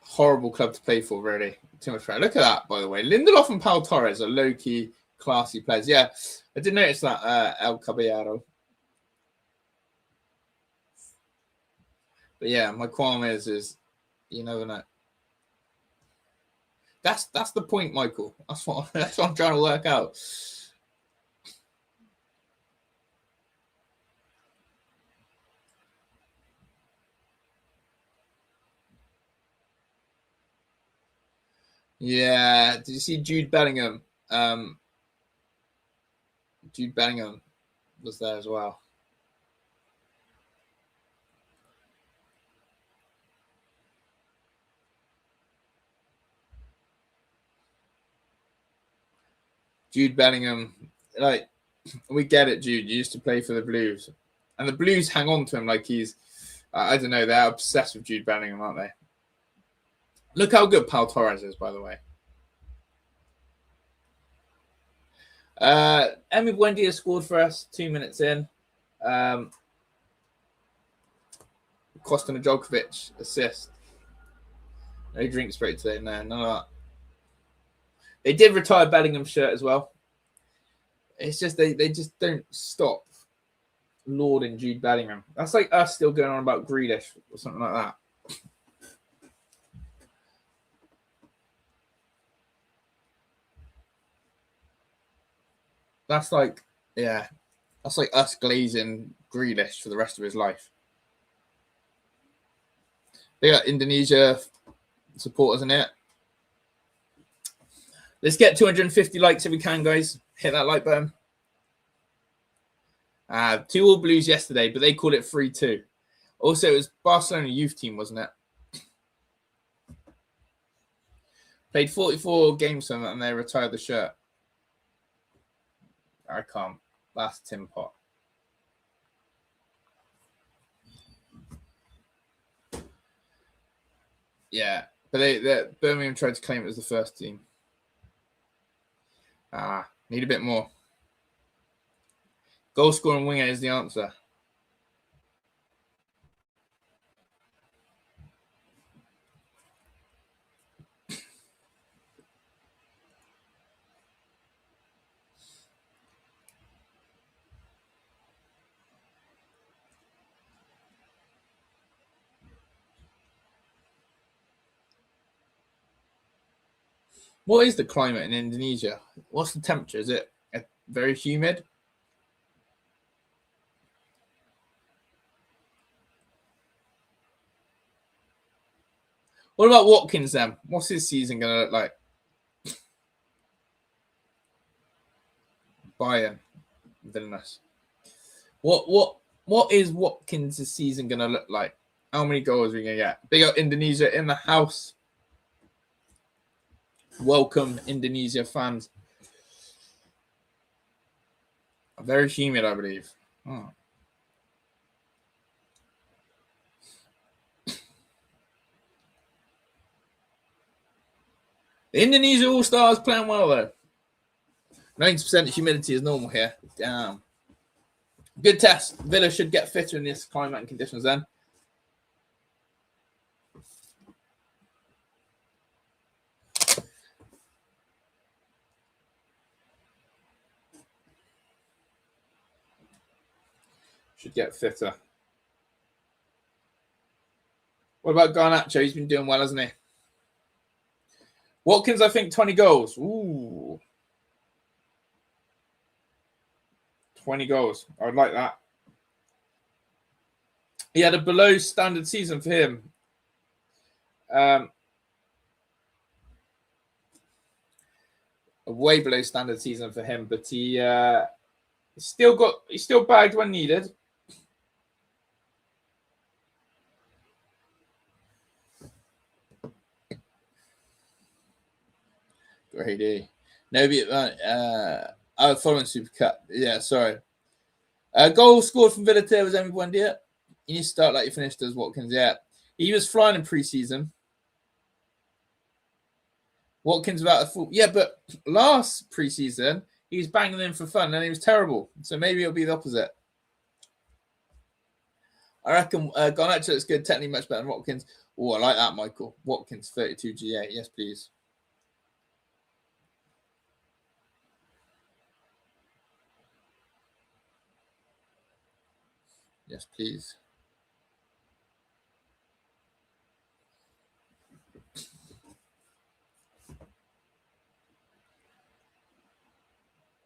Horrible club to play for, really. Too much pressure. Look at that, by the way. Lindelof and Pau Torres are low-key, classy players. Yeah, I did notice that, El Caballero. But yeah, my qualm is you never know. That's the point, Michael. That's what I'm trying to work out. Yeah, did you see Jude Bellingham? Jude Bellingham was there as well. Jude Bellingham, like, we get it, Jude. You used to play for the Blues. And the Blues hang on to him like he's, I don't know, they're obsessed with Jude Bellingham, aren't they? Look how good Pau Torres is, by the way. Emi Buendia scored for us 2 minutes in. Kostan Djokovic assist. No drink spray today, no, none of that. They did retire Bellingham's shirt as well. It's just they just don't stop lauding Jude Bellingham. That's like us still going on about Grealish or something like that. That's like, yeah, that's like us glazing Grealish for the rest of his life. They got Indonesia supporters in it. Let's get 250 likes if we can, guys. Hit that like button. 2-2 Blues yesterday, but they called it 3-2. Also, it was Barcelona youth team, wasn't it? Played 44 games for them and they retired the shirt. I can't. That's Tim Pot. Yeah, but Birmingham tried to claim it as the first team. Need a bit more. Goal scoring winger is the answer. What is the climate in Indonesia? What's the temperature? Is it very humid? What about Watkins then? What's his season going to look like? Bayern, villainous. What is Watkins' season going to look like? How many goals are we going to get? Big up Indonesia in the house. Welcome, Indonesia fans. Very humid, I believe. Oh. The Indonesia All-Stars playing well, though. 90% humidity is normal here. Damn. Good test. Villa should get fitter in this climate and conditions then. Should get fitter. What about Garnacho? He's been doing well, hasn't he? Watkins, I think 20 goals. Ooh. 20 goals. I would like that. He had a below standard season for him. A way below standard season for him, but he still bagged when needed. Grady. Nobody following Super Cup. Yeah, sorry. Goal scored from Villa today was Emi Buendia. You need to start like you finished as Watkins. Yeah. He was flying in pre-season. Watkins about a full. Yeah, but last pre-season, he was banging in for fun and he was terrible. So maybe it'll be the opposite. I reckon Garnacho is good, technically much better than Watkins. Oh, I like that, Michael. Watkins, 32 GA. Yes, please. Yes, please.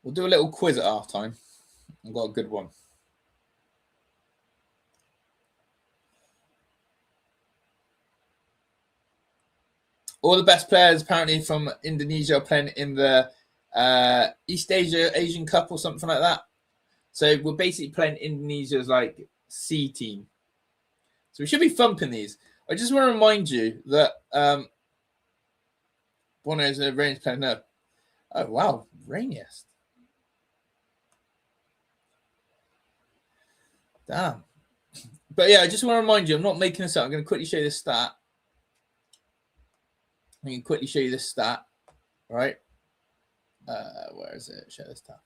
We'll do a little quiz at halftime. I've got a good one. All the best players apparently from Indonesia are playing in the East Asian Cup or something like that. So we're basically playing Indonesia's like C team. So we should be thumping these. I just want to remind you that Bono is a Rangers player. No. Oh, wow. Rainiest. Damn. But yeah, I just want to remind you, I'm not making this up. I'm going to quickly show you this stat. I can quickly show you this stat. All right. Where is it? Show this stat.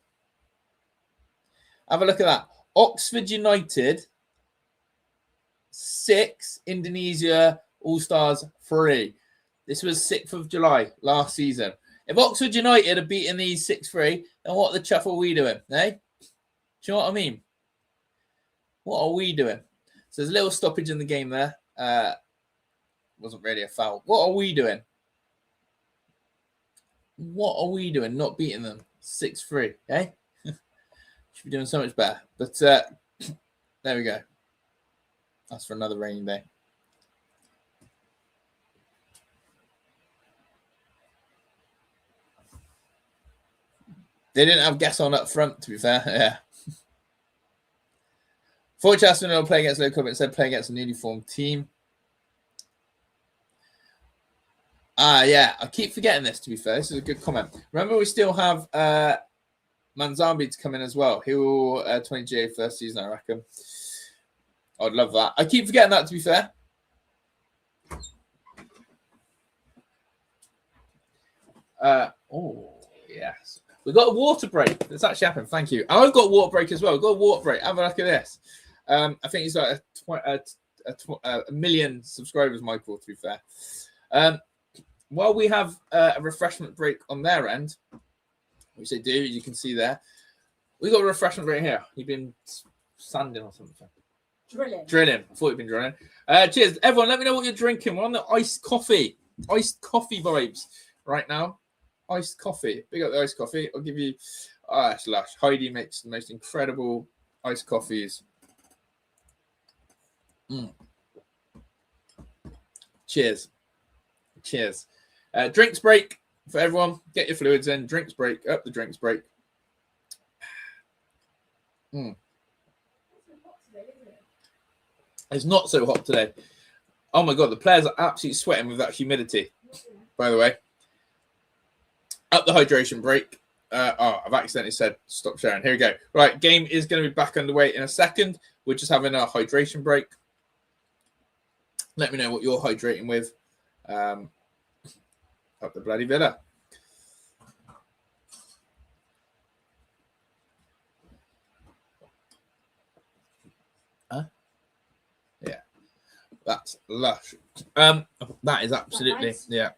Have a look at that. Oxford United 6, Indonesia All-Stars 3. This was 6th of July last season. If Oxford United had beaten these 6-3, then what the chuff are we doing? Eh? Do you know what I mean? What are we doing? So there's a little stoppage in the game there. Wasn't really a foul. What are we doing? What are we doing? Not beating them 6-3, eh? Should be doing so much better. But there we go. That's for another rainy day. They didn't have guests on up front, to be fair. Yeah. Fortunately, Aston Villa play against local, but instead play against a newly formed team. Yeah. I keep forgetting this, to be fair. This is a good comment. Remember, we still have Manzambi to come in as well. He will 20 GA first season, I reckon. I'd love that. I keep forgetting that, to be fair. Oh, yes. We've got a water break. That's actually happened. Thank you. I've got a water break as well. We've got a water break. Have a look at this. I think he's like a million subscribers, Michael, to be fair. While we have a refreshment break on their end, which they do, you can see there, we got a refreshment break here. You've been sanding or something. Drilling. I thought you'd been drilling. Cheers. Everyone, let me know what you're drinking. We're on the iced coffee. Iced coffee vibes right now. Iced coffee. Big up the iced coffee. I'll give you... it's lush. Heidi makes the most incredible iced coffees. Cheers. Cheers. Drinks break for everyone. Get your fluids in. Drinks break. Up the drinks break. It's not so hot today. Oh my God, the players are absolutely sweating with that humidity, by the way. Up the hydration break. I've accidentally said stop sharing. Here we go. Right, game is going to be back underway in a second. We're just having a hydration break. Let me know what you're hydrating with. Up the bloody Villa. Yeah, that's lush. That is absolutely, nice. Yeah.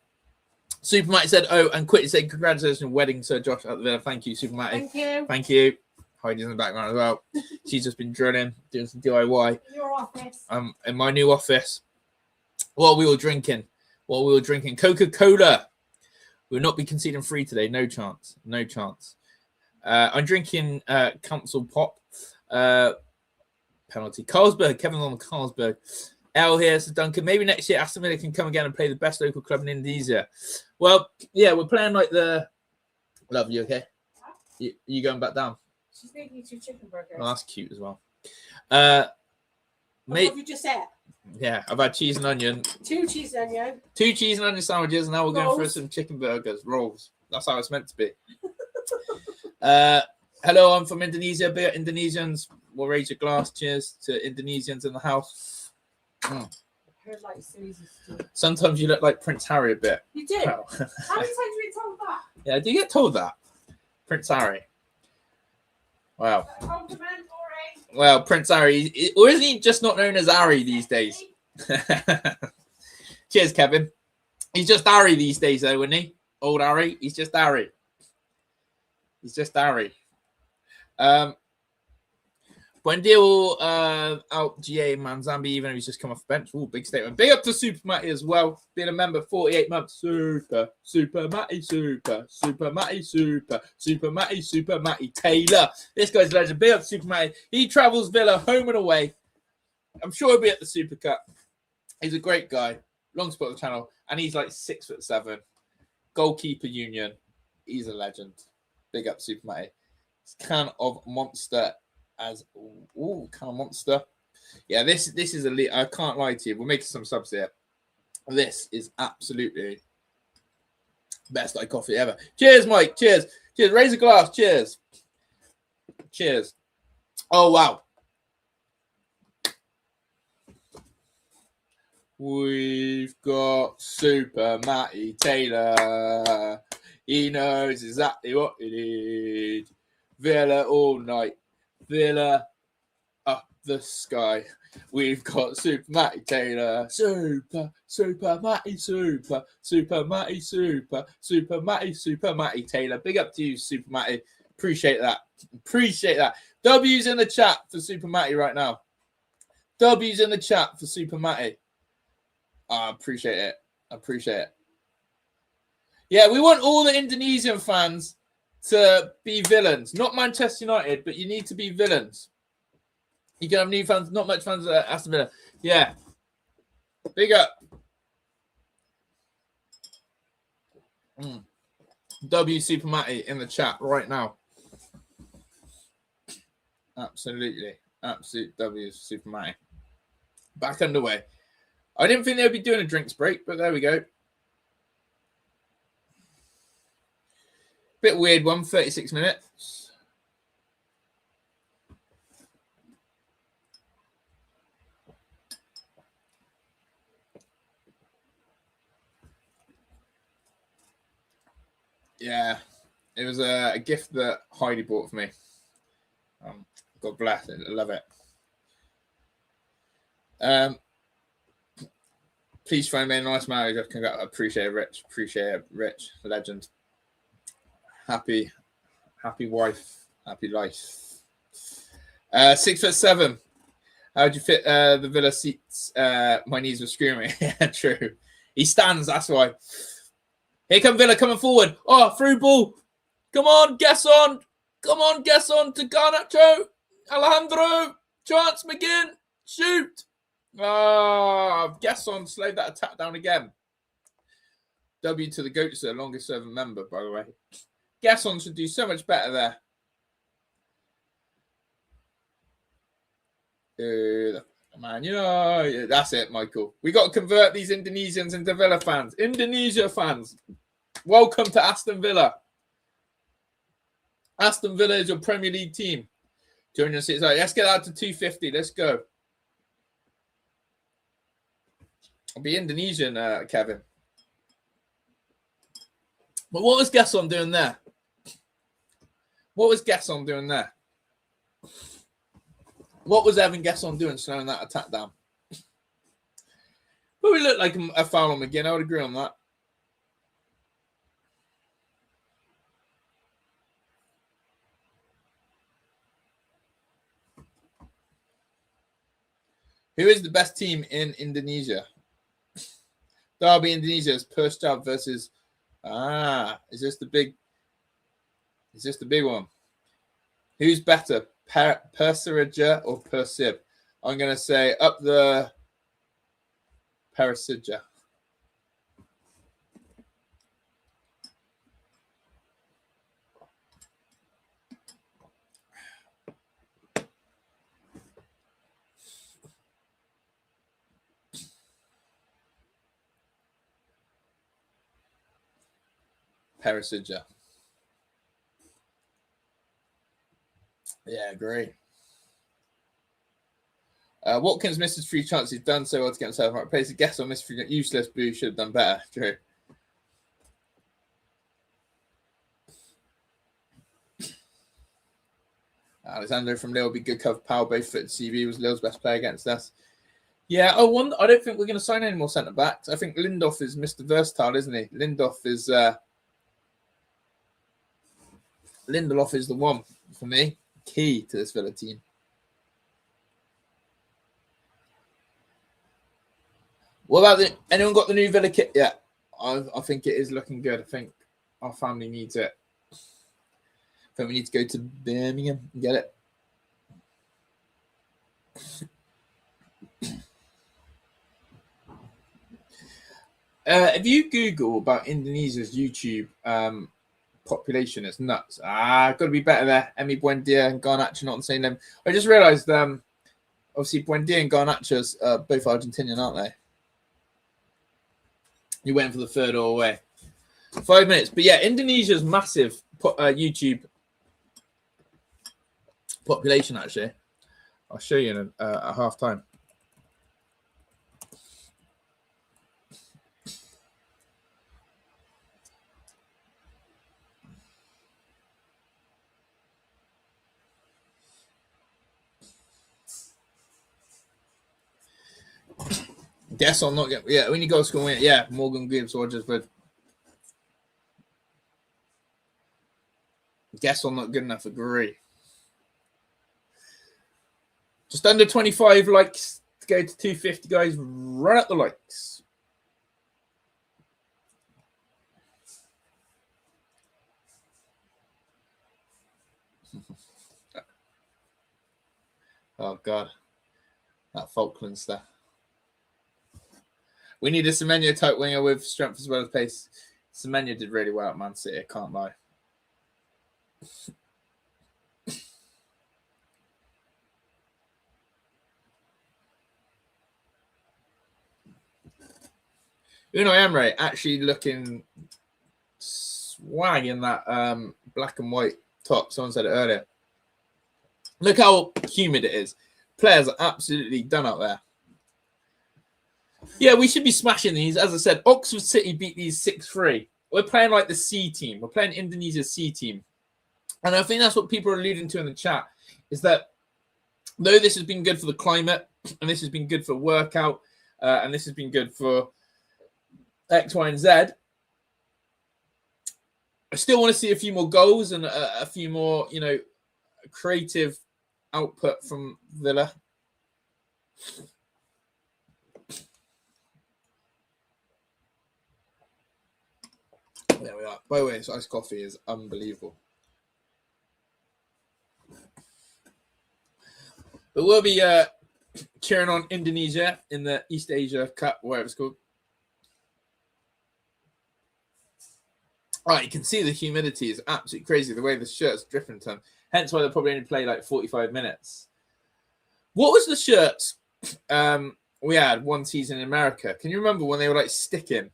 Supermatty said, and quickly said, congratulations on wedding, Sir Josh at the Villa. Thank you, Supermatty. Thank you. Thank you. Heidi's in the background as well. She's just been drilling, doing some DIY. Your office. In my new office. What we were drinking. Coca-Cola. We'll not be conceding free today. No chance. No chance. I'm drinking Council Pop. penalty. Carlsberg, Kevin on Carlsberg. L here, so Duncan. Maybe next year Aston Villa can come again and play the best local club in Indonesia. Well, yeah, we're playing like the. Love you, okay? You going back down? She's making you 2 chicken burgers. Oh, that's cute as well. What Mate, have you just said? yeah, I've had cheese and onion. 2 cheese and onion. 2 cheese and onion sandwiches, and now we're going for Rolls. some chicken burgers, rolls. That's how it's meant to be. Hello, I'm from Indonesia. Big Indonesians. We'll raise your glass. Cheers to Indonesians in the house. Her like series of stuff. Sometimes you look like Prince Harry a bit. You do? Well, How many times have you been told that? yeah, do you get told that? Prince Harry. Wow. Compliment or Well, Prince Harry, or isn't he just not known as Harry these days? Cheers, Kevin. He's just Harry these days, though, isn't he? Old Harry. He's just Harry. He's just Harry. Buen deal out GA Manzambi, even if he's just come off the bench. Ooh, big statement. Big up to Super Matty as well. Been a member 48 months. Super Matty, Super Matty Taylor. This guy's a legend. Big up to Super Matty. He travels Villa home and away. I'm sure he'll be at the Super Cup. He's a great guy. Long spot of the channel. And he's like 6'7". Goalkeeper union. He's a legend. Big up Super Matty. It's can of Monster as can of Monster. Yeah, this is elite. I can't lie to you. We're making some subs here. This is absolutely best like coffee ever. Cheers, Mike. Cheers. Cheers. Raise a glass. Cheers. Cheers. Oh wow. We've got Super Matty Taylor. He knows exactly what it is. Villa all night. Villa up the sky. We've got Super Matty Taylor. Super Matty Taylor. Big up to you, Super Matty. Appreciate that. W's in the chat for Super Matty right now. W's in the chat for Super Matty. I appreciate it. Yeah, we want all the Indonesian fans to be villains. Not Manchester United, but you need to be villains. You can have new fans, not much fans at Aston Villa. Yeah. Big up. W Super Matty in the chat right now. Absolutely. Absolute W Super Matty. Back underway. I didn't think they would be doing a drinks break, but there we go. Bit weird one, 36 minutes. Yeah, it was a gift that Heidi bought for me. God bless it. I love it. Please find me a nice marriage. I appreciate it, Rich. Legend. Happy wife, happy life. 6'7". How'd you fit the Villa seats? My knees were screaming. Yeah, true. He stands, that's why. Here come Villa coming forward. Oh, through ball. Come on, Gesson. To Garnacho. Alejandro. Chance McGinn. Shoot. Gesson slowed that attack down again. W to the GOATs, the longest serving member, by the way. Gesson should do so much better there. Man, that's it, Michael. We got to convert these Indonesians into Villa fans. Indonesia fans, welcome to Aston Villa. Aston Villa is your Premier League team. 206. Let's get that to 250. Let's go. I'll be Indonesian, Kevin. But what was Gesson doing there? What was Evan Gesson doing slowing that attack down? But we look like a foul on McGinn. I would agree on that. Who is the best team in Indonesia? Derby Indonesia's Persiab versus... is this the big one? Who's better, Persiraja or Persib? I'm going to say up the Persija. Persija. Yeah, agree. Watkins missed his 3 chances. He's done so well to get himself right place. Guess on missed 3. Useless. Boo should have done better. True. Alexander from Lille will be good cover. Power both foot. CV was Lille's best player against us. Yeah, I don't think we're going to sign any more centre backs. I think Lindelof is Mr. Versatile, isn't he? Lindelof is the one for me. Key to this Villa team. What about anyone got the new Villa kit yet? I think it is looking good. I think our family needs it. I think we need to go to Birmingham and get it. If you Google about Indonesia's YouTube population, it's nuts. Got to be better there. Emi Buendia and Garnacho not on the same name. I just realised, obviously, Buendia and Garnacho's both Argentinian, aren't they? You went for the third all away. 5 minutes. But yeah, Indonesia's massive YouTube population, actually. I'll show you in at half time. Guess I'll not get. Yeah, when you go score, win. Yeah, Morgan Gibbs, Rogersford. Guess I'm not good enough. Agree. Just under 25 likes to go to 250, guys. Run up the likes. Oh, God. That Falkland stuff. We need a Semenyo type winger with strength as well as pace. Semenyo did really well at Man City, I can't lie. Unai Emery actually looking swag in that black and white top. Someone said it earlier. Look how humid it is. Players are absolutely done out there. Yeah, we should be smashing these. As I said, Oxford City beat these 6-3. We're playing like the C team. We're playing Indonesia's C team. And I think that's what people are alluding to in the chat, is that though this has been good for the climate, and this has been good for workout, and this has been good for X, Y, and Z, I still want to see a few more goals and a few more, creative output from Villa. There we are. By the way, this iced coffee is unbelievable. But we'll be cheering on Indonesia in the East Asia Cup, whatever it's called. All right, you can see the humidity is absolutely crazy. The way the shirt's dripping to them. Hence why they'll probably only play like 45 minutes. What was the shirts we had one season in America? Can you remember when they were like sticking? A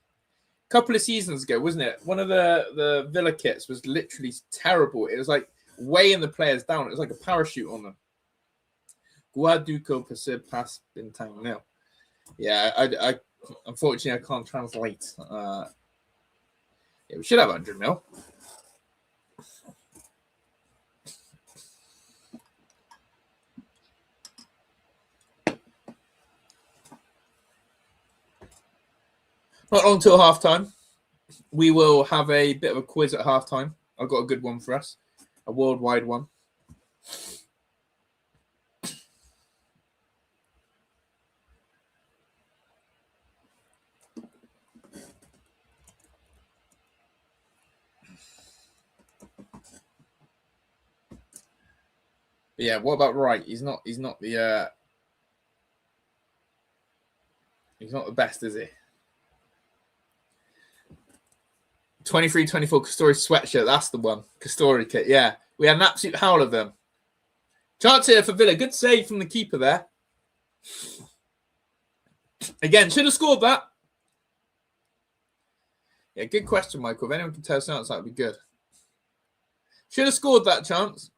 couple of seasons ago, wasn't it? One of the Villa kits was literally terrible. It was like weighing the players down. It was like a parachute on them. Guaduco Pasir Pas Bintang Nil. Yeah, I unfortunately I can't translate. Yeah, we should have 100 mil. Not long till halftime. We will have a bit of a quiz at halftime. I've got a good one for us, a worldwide one. But yeah, what about Wright? He's not the He's not the best, is he? 23-24 Castori sweatshirt. That's the one. Castori kit. Yeah. We had an absolute howl of them. Chance here for Villa. Good save from the keeper there. Again, should have scored that. Yeah, good question, Michael. If anyone can tell us the answer, that would be good. Should have scored that chance.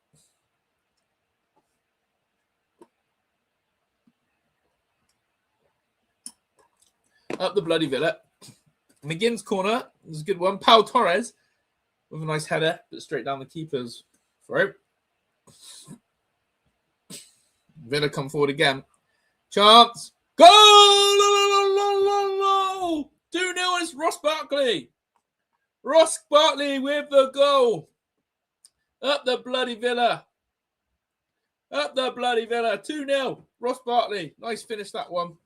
Up the bloody Villa. McGinn's corner. This is a good one. Pau Torres with a nice header, but straight down the keeper's throat. Villa come forward again. Chance. Goal! 2-0. It's Ross Barkley. Ross Barkley with the goal. Up the bloody Villa. Up the bloody Villa. 2-0. Ross Barkley. Nice finish, that one.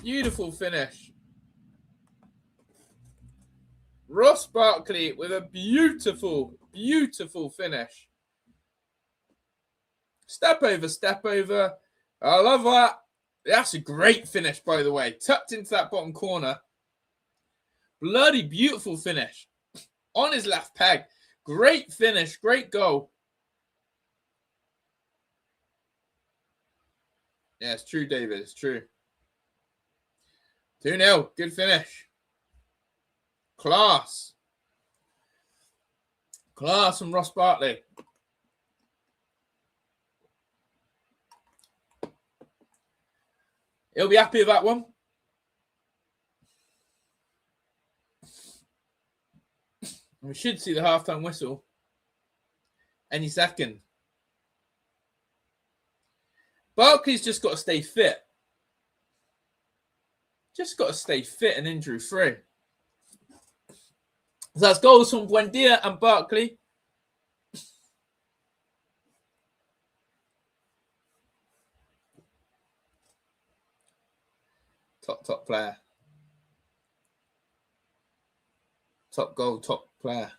Beautiful finish. Ross Barkley with a beautiful, beautiful finish. Step over. I love that. That's a great finish, by the way. Tucked into that bottom corner. Bloody beautiful finish. On his left peg. Great finish. Great goal. Yeah, it's true, David. It's true. 2-0. Good finish. Class. Class from Ross Barkley. He'll be happy with that one. We should see the halftime whistle any second. Barkley's just got to stay fit. Just got to stay fit and injury free. So that's goals from Buendia and Barkley. Top player. Top goal, top player.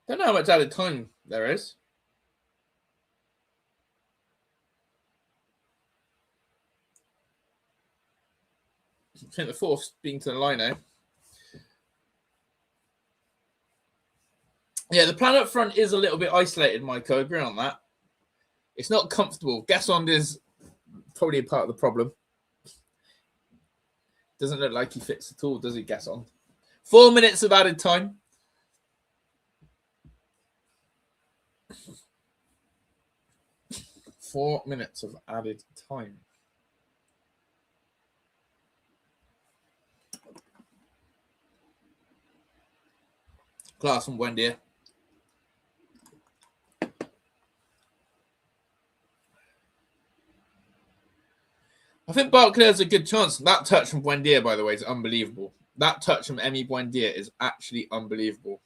Don't know how much added time there is. I think the fourth being to the lino. Yeah, the plan up front is a little bit isolated, Mike. I agree on that. It's not comfortable. Gassond is probably a part of the problem. Doesn't look like he fits at all, does he, Gassond? 4 minutes of added time. Four minutes of added time. Class from Buendia. I think Barkley has a good chance. That touch from Buendia, by the way, is unbelievable. That touch from Emi Buendia is actually unbelievable.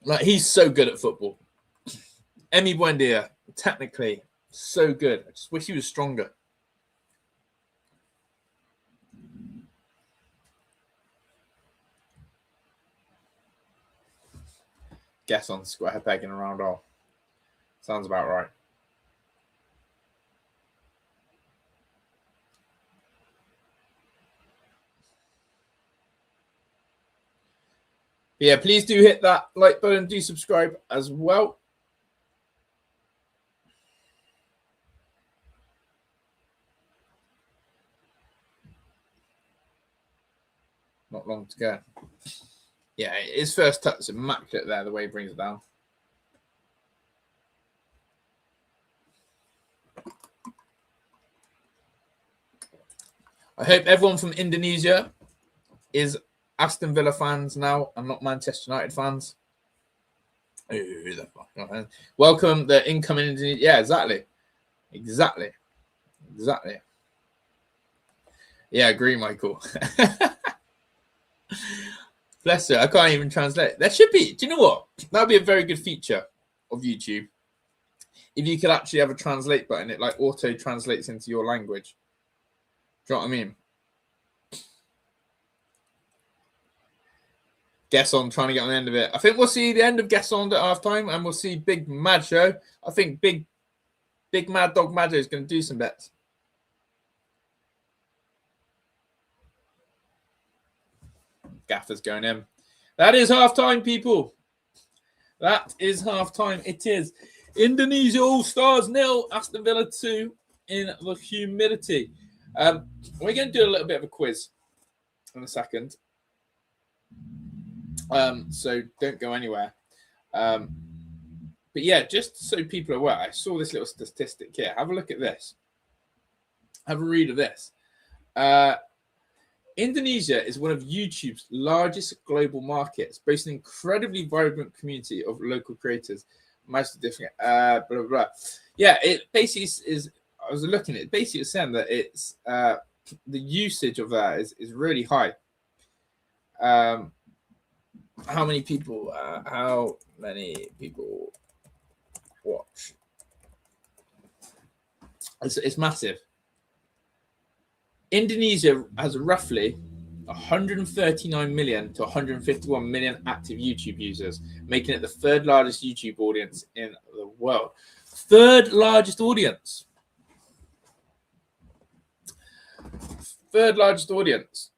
Like, he's so good at football. Emi Buendia, technically, so good. I just wish he was stronger. Guess on square pegging around all. Sounds about right. Yeah, please do hit that like button. Do subscribe as well. Not long to go. Yeah, his first touch is immaculate there, the way he brings it down. I hope everyone from Indonesia is Aston Villa fans now and not Manchester United fans. Who the fuck? Welcome the incoming Indonesia. Yeah, exactly. Yeah, agree, Michael. Bless her. I can't even translate. There should be. Do you know what? That would be a very good feature of YouTube. If you could actually have a translate button, it like auto translates into your language. Do you know what I mean? Gesson trying to get on the end of it. I think we'll see the end of Gesson at half time, and we'll see Big Mad Show. I think Big Mad Dog Madjo is going to do some bets. Gaffer's going in. That is half time, people. That is half time. It is Indonesia All Stars 0, Aston Villa 2 in the humidity. We're going to do a little bit of a quiz in a second. So don't go anywhere. But yeah, just so people are aware, I saw this little statistic here. Have a look at this. Have a read of this. Indonesia is one of YouTube's largest global markets, boasting an incredibly vibrant community of local creators. Most different, blah, blah, blah. Yeah, it basically is. I was looking at it. Basically, it's saying that it's the usage of that is really high. How many people watch? It's massive. Indonesia has roughly 139 million to 151 million active YouTube users, making it the third largest YouTube audience in the world. Third largest audience. Third largest audience.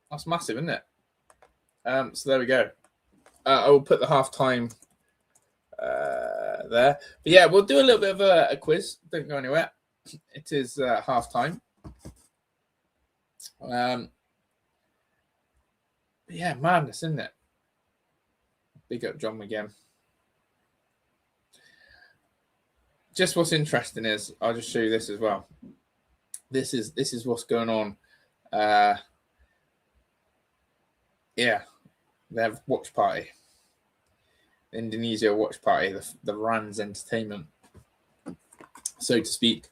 That's massive, isn't it? So there we go. I will put the halftime there. But yeah, we'll do a little bit of a quiz. Don't go anywhere. It is halftime. Yeah, madness, isn't it? Big up John again. Just what's interesting is I'll just show you this as well. This is what's going on. Yeah, they have watch party. Indonesia watch party, the Rans entertainment, so to speak.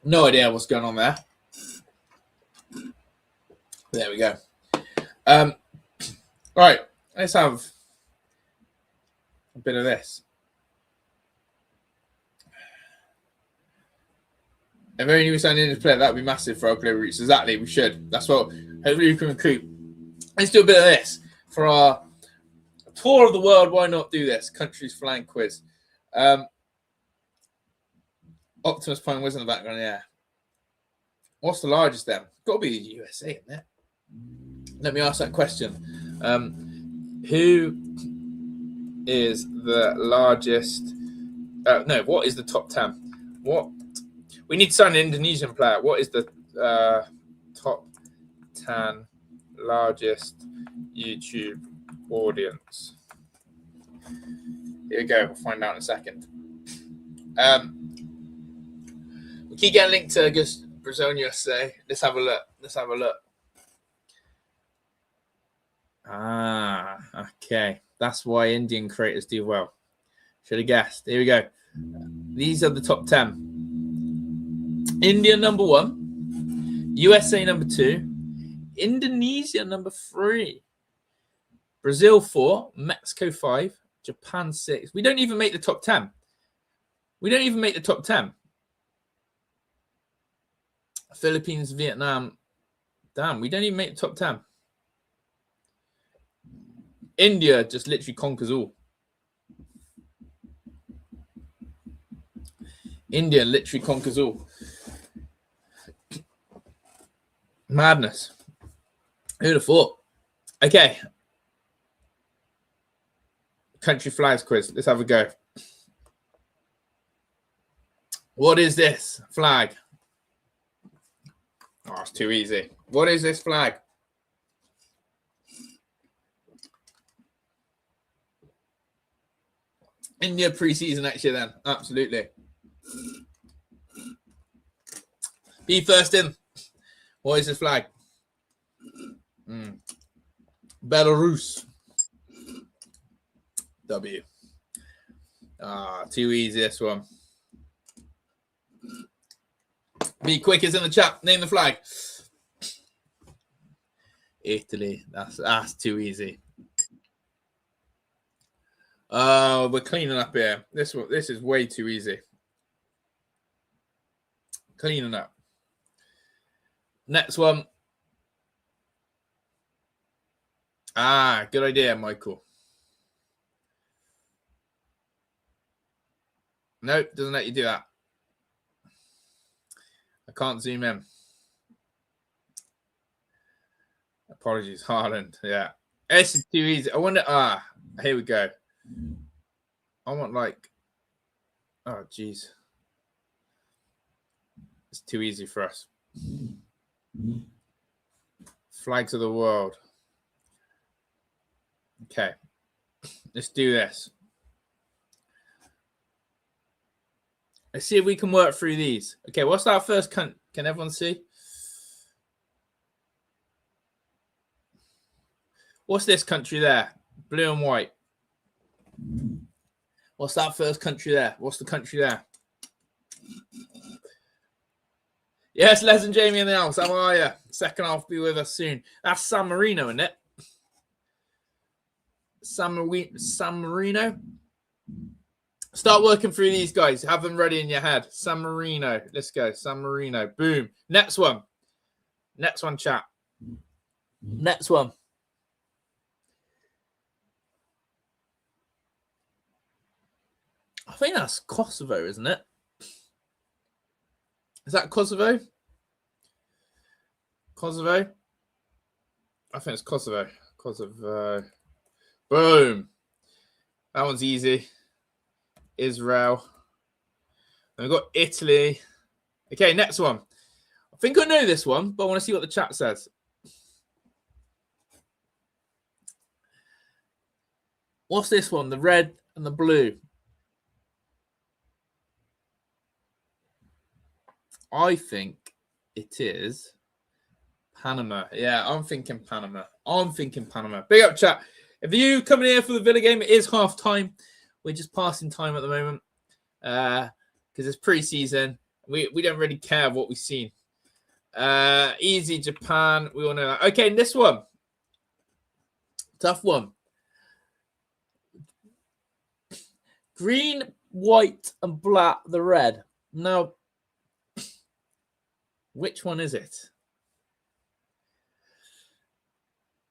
No idea what's going on there. There we go. Right, let's have a bit of this. If only we signed in to play, that would be massive for our global reach. Exactly, we should. That's what hopefully we can recruit. Let's do a bit of this for our tour of the world. Why not do this? Countries flying quiz. Optimus Prime was in the background, yeah. What's the largest then? Got to be the USA, isn't it? Let me ask that question. Who is the largest? No, what is the top 10? What? We need to sign an Indonesian player. What is the top 10 largest YouTube audience? Here we go. We'll find out in a second. We keep getting linked to just Brazil and USA. Let's have a look. Okay. That's why Indian creators do well. Should have guessed. Here we go. These are the top 10. India number 1. USA number 2. Indonesia number 3. Brazil 4. Mexico 5. Japan 6. We don't even make the top 10. Philippines, Vietnam. Damn, we don't even make the top 10. India just literally conquers all. India literally conquers all. Madness. Who'd have thought? Okay. Country flags quiz. Let's have a go. What is this flag? Oh, it's too easy. What is this flag? India pre-season next year then. Absolutely. Be first in. What is this flag? Belarus. W. Too easy this one. Be quickest in the chat. Name the flag. Italy. That's too easy. We're cleaning up here. This is way too easy. Cleaning up. Next one. Ah, good idea, Michael. Nope, doesn't let you do that. I can't zoom in. Apologies, Haaland. Yeah. This is too easy. I wonder. Here we go. I want like. Oh, geez. It's too easy for us. Flags of the world. Okay. Let's do this. Let's see if we can work through these. Okay, what's that first country? Can everyone see? What's this country there? Blue and white. What's that first country there? What's the country there? Yes, Les and Jamie in the house. How are you? Second half will be with us soon. That's San Marino, isn't it? San Marino. Start working through these guys. Have them ready in your head. San Marino. Let's go. San Marino. Boom. Next one. Next one, chat. Next one. I think that's Kosovo, isn't it? Is that Kosovo? Kosovo? I think it's Kosovo. Kosovo. Boom. That one's easy. Israel. And we've got Italy. Okay, next one. I think I know this one, but I want to see what the chat says. What's this one? The red and the blue. I think it is Panama. Yeah, I'm thinking Panama. Big up, chat. If you coming here for the Villa game, it is half time. We're just passing time at the moment because it's pre-season. We don't really care what we've seen. Easy Japan. We all know that. Okay, this one. Tough one. Green, white, and black, the red. Now, which one is it?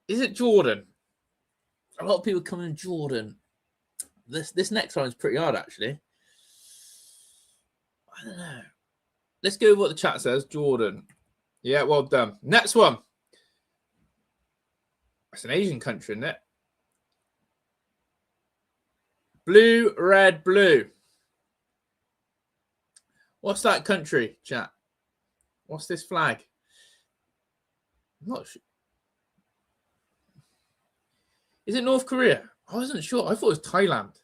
Is it Jordan? A lot of people come in Jordan. This next one is pretty hard, actually. I don't know. Let's go with what the chat says. Jordan. Yeah, well done. Next one. It's an Asian country, isn't it? Blue, red, blue. What's that country, chat? What's this flag? I'm not sure. Is it North Korea? I wasn't sure. I thought it was Thailand.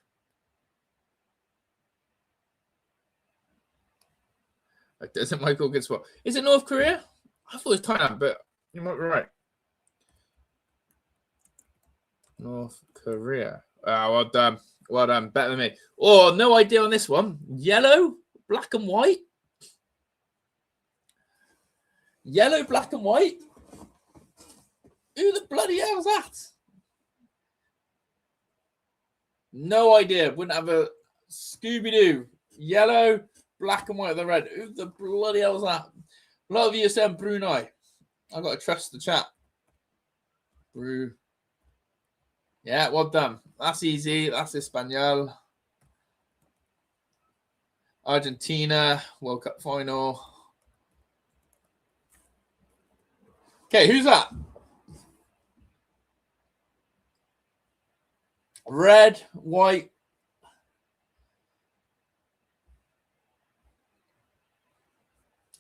Doesn't Michael get spot? Is it North Korea? I thought it was Thailand, but you might be right. North Korea. Well done. Well done. Better than me. Oh, no idea on this one. Yellow, black and white. Yellow, black and white. Who the bloody hell is that? No idea. Wouldn't have a Scooby-Doo. Yellow, black and white, the red. Who the bloody hell is that? A lot of you said Brunei. I've got to trust the chat. Yeah, well done. That's easy. That's Espanol. Argentina, World Cup final. Okay, who's that? Red, white.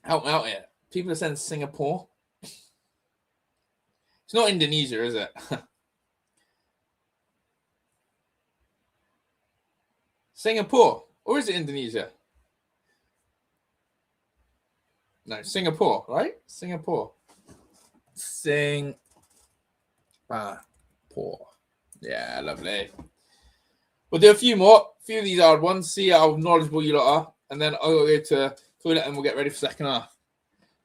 Help me out here. People are saying Singapore. It's not Indonesia, is it? Singapore. Or is it Indonesia? No, Singapore, right? Singapore. Yeah, lovely. We'll do a few more. A few of these hard ones. See how knowledgeable you lot are. And then I'll go to toilet and we'll get ready for second half.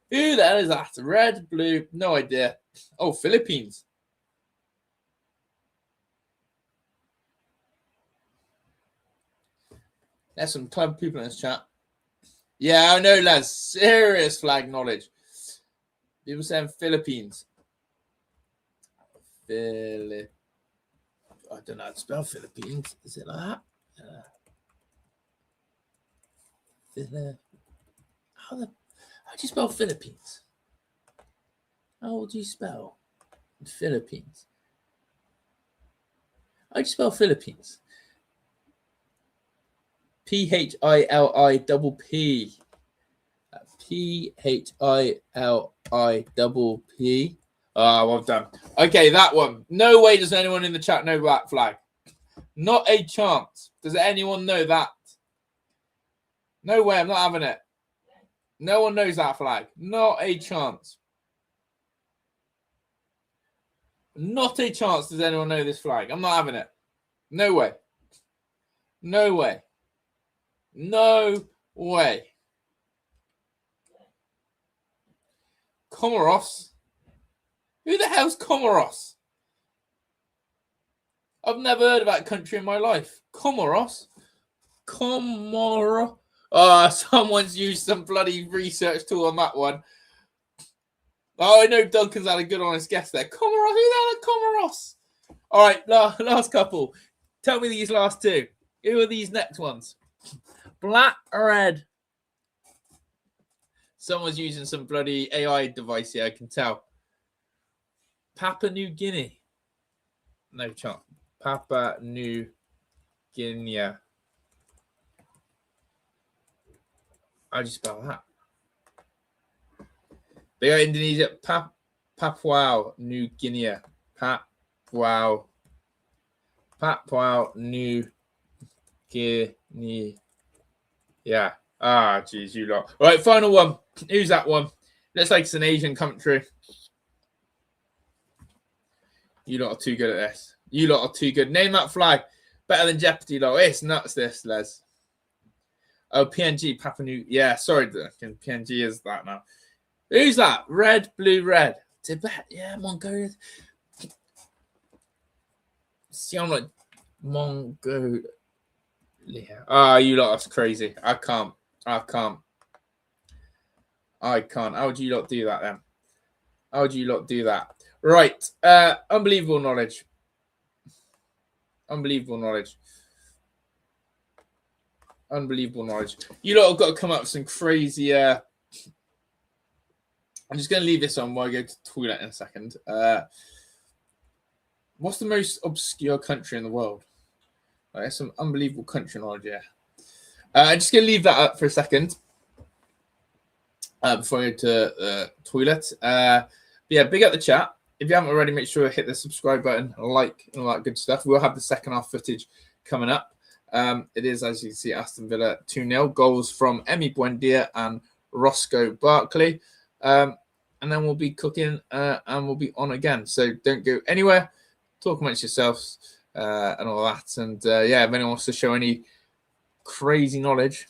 Who the hell is that? Red, blue, no idea. Oh, Philippines. There's some clever people in this chat. Yeah, I know, lads. Serious flag knowledge. People saying Philippines. Philip. I don't know how to spell Philippines. Is it like that? How do you spell Philippines? How do you spell Philippines? How do you spell Philippines? Philipp. Philipp. Ah, well done. Okay, that one. No way does anyone in the chat know that flag. Not a chance. Does anyone know that? No way. I'm not having it. No one knows that flag. Not a chance. Not a chance does anyone know this flag. I'm not having it. No way. No way. No way. Comoros? Who the hell's Comoros? I've never heard of that country in my life. Comoros? Comoro? Oh, someone's used some bloody research tool on that one. Oh, I know Duncan's had a good honest guess there. Comoros? Who the hell are Comoros? All right, last couple. Tell me these last two. Who are these next ones? Black or red? Someone's using some bloody AI device here, I can tell. Papua New Guinea. No chance. Papua New Guinea. How do you spell that? They are Indonesia. Papua New Guinea. Papua New Guinea. Yeah. Ah, geez, you lot. All right, final one. Who's that one? Looks like it's an Asian country. You lot are too good at this. You lot are too good. Name that flag. Better than Jeopardy, lot. It's nuts, this, Les. Oh, PNG, Papua New... Yeah, sorry, Duncan. PNG is that now. Who's that? Red, blue, red. Tibet. Yeah, Mongolia. See, I'm like Mongolia. Ah, you lot are crazy. I can't. How would you lot do that then? How would you lot do that? Right. Unbelievable knowledge. Unbelievable knowledge. You lot have got to come up with some crazy... I'm just going to leave this on while I go to the toilet in a second. What's the most obscure country in the world? There's some unbelievable country knowledge here. I'm just going to leave that up for a second before I go to the toilet. Yeah, big up the chat. If you haven't already, make sure to hit the subscribe button, like, and all that good stuff. We'll have the second half footage coming up. It is, as you can see, Aston Villa 2-0. Goals from Emi Buendia and Roscoe Barkley. And then we'll be cooking and we'll be on again. So don't go anywhere. Talk amongst yourselves and all that. And yeah, if anyone wants to show any crazy knowledge,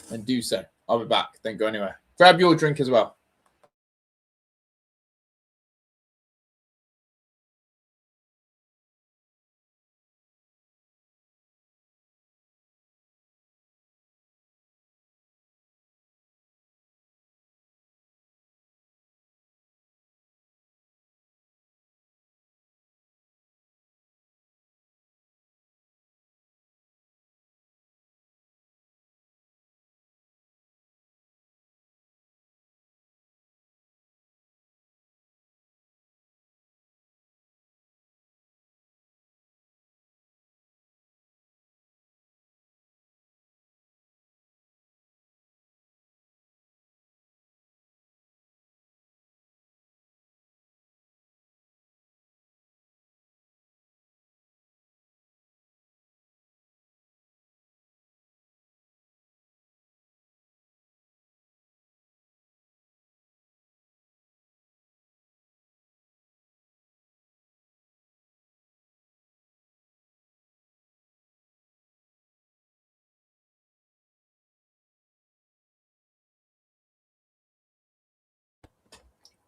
then do so. I'll be back. Don't go anywhere. Grab your drink as well.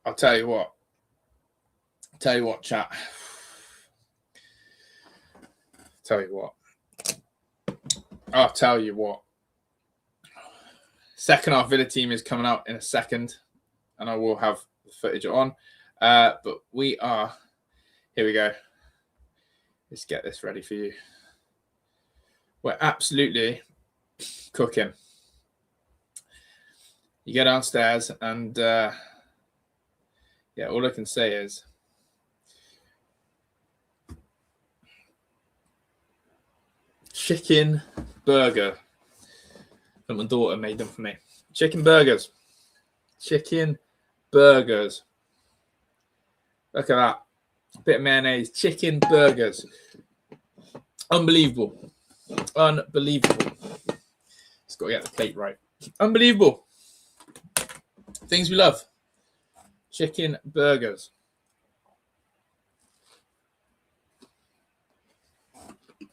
I'll tell you what. Chat. I'll tell you what. Second half Villa team is coming out in a second, and I will have the footage on. But we are Here we go. Let's get this ready for you. We're absolutely cooking. You get downstairs and yeah, all I can say is chicken burger that my daughter made them for me. Chicken burgers. Chicken burgers. Look at that. A bit of mayonnaise. Chicken burgers. Unbelievable. Unbelievable. Just got to get the plate right. Unbelievable. Things we love. Chicken burgers.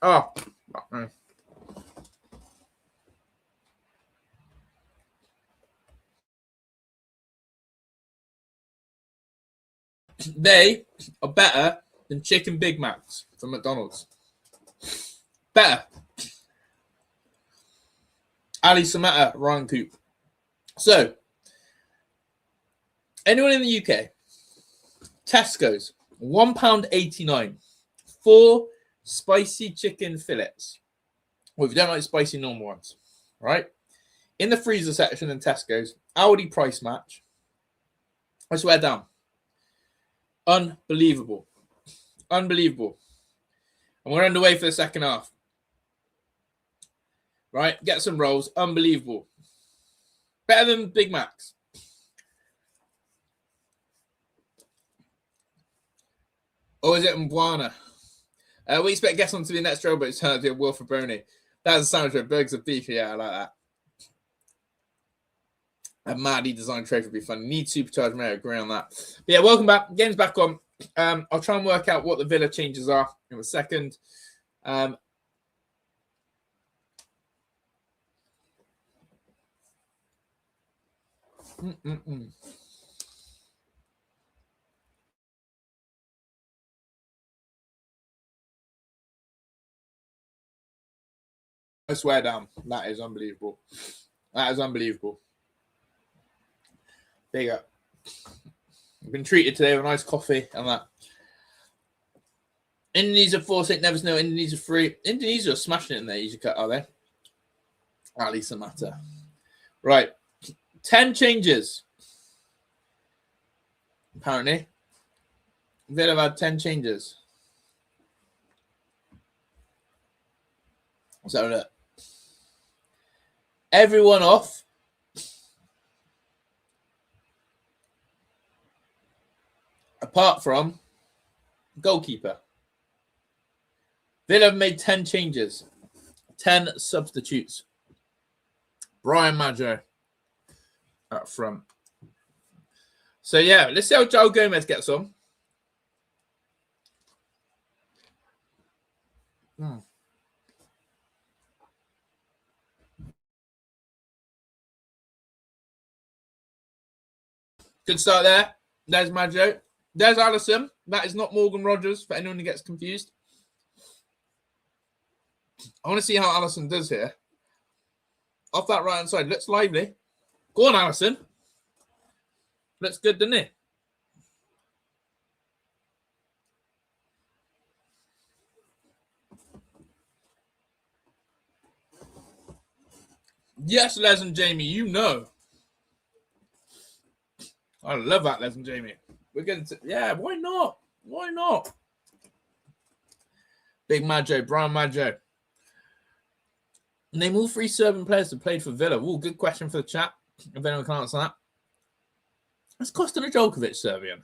Oh. They are better than chicken Big Macs from McDonald's. Better. Ali Samata, Ryan Coop. So, anyone in the UK? Tesco's, £1.89. 4 spicy chicken fillets. Well, if you don't like spicy normal ones, right? In the freezer section in Tesco's, Aldi price match. I swear down. Unbelievable. Unbelievable. And we're underway for the second half. Right? Get some rolls. Unbelievable. Better than Big Macs. Or is it Mbwana? We expect guests on to be next row, but it's turned to be Wilfred Brony. That's a sandwich with burgers of beef. Yeah, I like that. A madly designed tray would be fun. Need supercharged mayo. Agree on that. But yeah, welcome back. Game's back on. I'll try and work out what the Villa changes are in a second. I swear down. That is unbelievable. That is unbelievable. There you go. I've been treated today with a nice coffee and that. Indonesia 4, St. Nevis, no. Indonesia 3. Indonesia are smashing it in their easy cut, are they? At least a matter. Right. 10 changes. Apparently. Villa have had 10 changes. So look. Everyone off. Apart from goalkeeper. Villa have made 10 changes. 10 substitutes. Brian Maggio up front. So, yeah, let's see how João Gomez gets on. Good start there. There's Maggio. There's Alisson. That is not Morgan Rogers, for anyone who gets confused. I want to see how Alisson does here. Off that right-hand side. Looks lively. Go on, Alisson. Looks good, doesn't it? Yes, Les and Jamie, you know. I love that, Les and Jamie. We're going to... Yeah, why not? Why not? Big Maggio, Brian Maggio. Name all 3 Serbian players that played for Villa. Ooh, good question for the chat. If anyone can answer that. That's Kostan Ajolkovic, Serbian.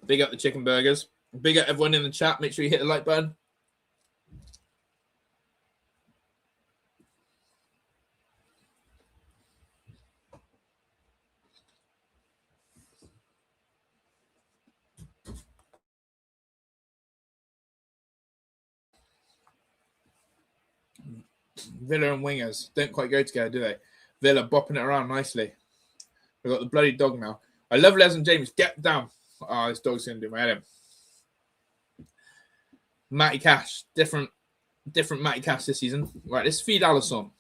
Big up the chicken burgers. Big up everyone in the chat. Make sure you hit the like button. Villa and wingers don't quite go together, do they? Villa bopping it around nicely. We've got the bloody dog now. I love Les and James. Get down. Oh, this dog's going to do my head in. Matty Cash. Different Matty Cash this season. Right, let's feed Alisson.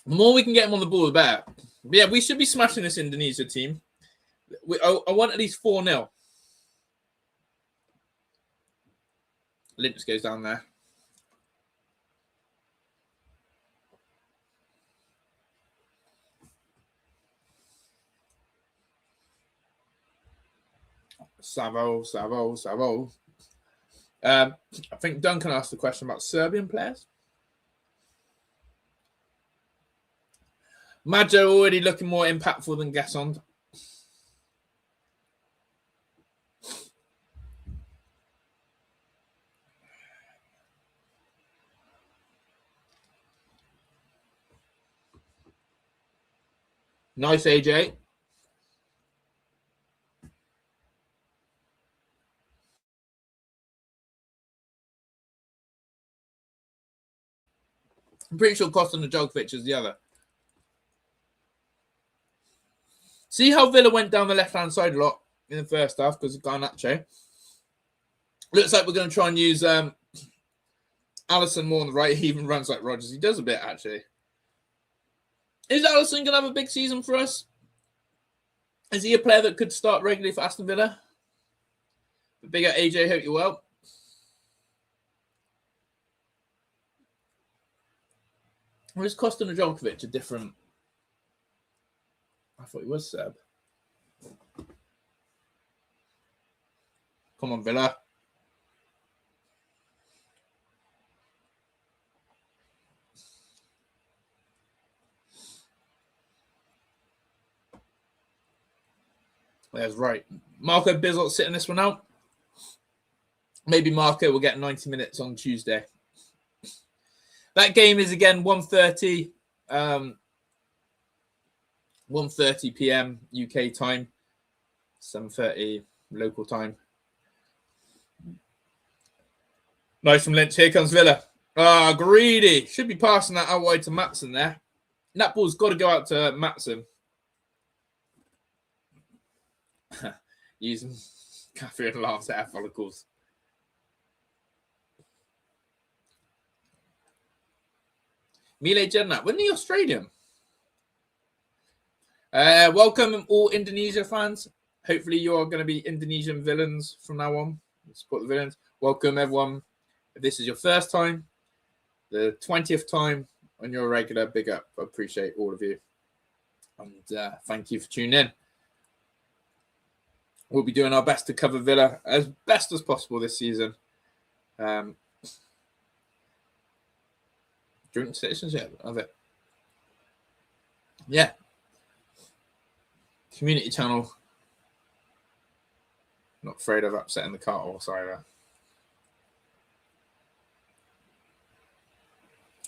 The more we can get him on the ball, the better. But yeah, we should be smashing this Indonesia team. I want at least 4-0. Lynch goes down there. Savo. I think Duncan asked the question about Serbian players. Majo already looking more impactful than Gasson. Nice, AJ. I'm pretty sure Costa and Djokovic is the other. See how Villa went down the left-hand side a lot in the first half because of Garnacho. Looks like we're going to try and use Alisson more on the right. He even runs like Rodgers. He does a bit, actually. Is Alisson going to have a big season for us? Is he a player that could start regularly for Aston Villa? But big up AJ, hope you're well. Or is Costa and Djokovic a different... I thought he was Serb. Come on, Villa. That's right. Marco Bizzot sitting this one out. Maybe Marco will get 90 minutes on Tuesday. That game is again 1:30 p.m. UK time, 7:30 local time. Nice from Lynch. Here comes Villa. Ah, greedy. Should be passing that out wide to Maatsen there. And that ball's got to go out to Maatsen. Using Catherine laughs at follicles. Mile Jennat, when the Australian? Welcome all Indonesia fans. Hopefully you're going to be Indonesian villains from now on. Support the villains. Welcome everyone. If this is your first time, the 20th time, and you're a regular, big up. I appreciate all of you. And thank you for tuning in. We'll be doing our best to cover Villa as best as possible this season. Joint citizenship of it. Yeah. Community channel. Not afraid of upsetting the cart horse either.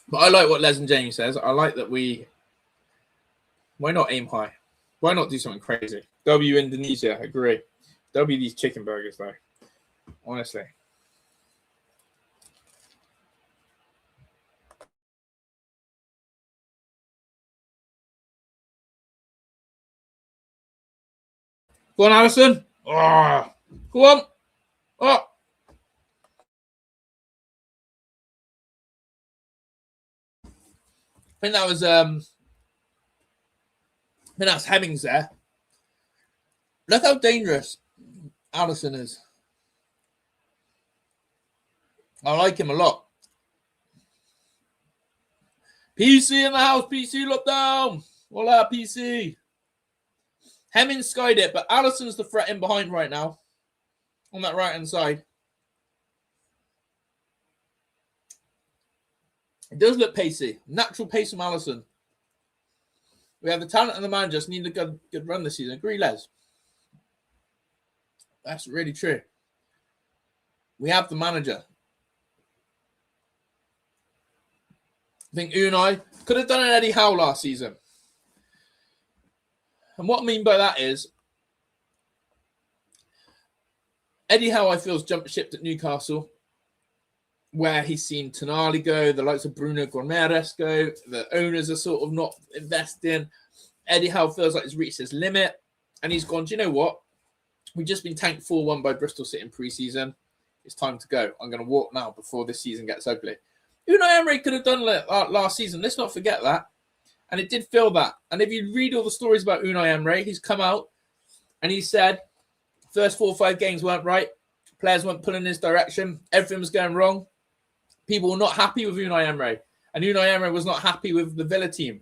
But I like what Les and Jamie says. I like that why not aim high? Why not do something crazy? W Indonesia, agree. W these chicken burgers though. Honestly. Go on, Alisson. Oh, go on. Oh. I think that was that's Hemmings there. Look how dangerous Alisson is. I like him a lot. PC in the house. PC look down. Voila, PC. Hemmings skied it, but Alisson's the threat in behind right now. On that right-hand side. It does look pacey. Natural pace from Alisson. We have the talent and the man, just need a good run this season. Agree, Les? That's really true. We have the manager. I think Unai could have done an Eddie Howe last season. And what I mean by that is Eddie Howe, I feel, has jumped ship at Newcastle, where he's seen Tonali go, the likes of Bruno Gomes go, the owners are sort of not investing. Eddie Howe feels like he's reached his limit, and he's gone, do you know what? We've just been tanked 4-1 by Bristol City in pre-season. It's time to go. I'm going to walk now before this season gets ugly. Unai Emery could have done last season. Let's not forget that. And it did feel that. And if you read all the stories about Unai Emery, he's come out and he said first 4 or 5 games weren't right. Players weren't pulling in his direction. Everything was going wrong. People were not happy with Unai Emery. And Unai Emery was not happy with the Villa team.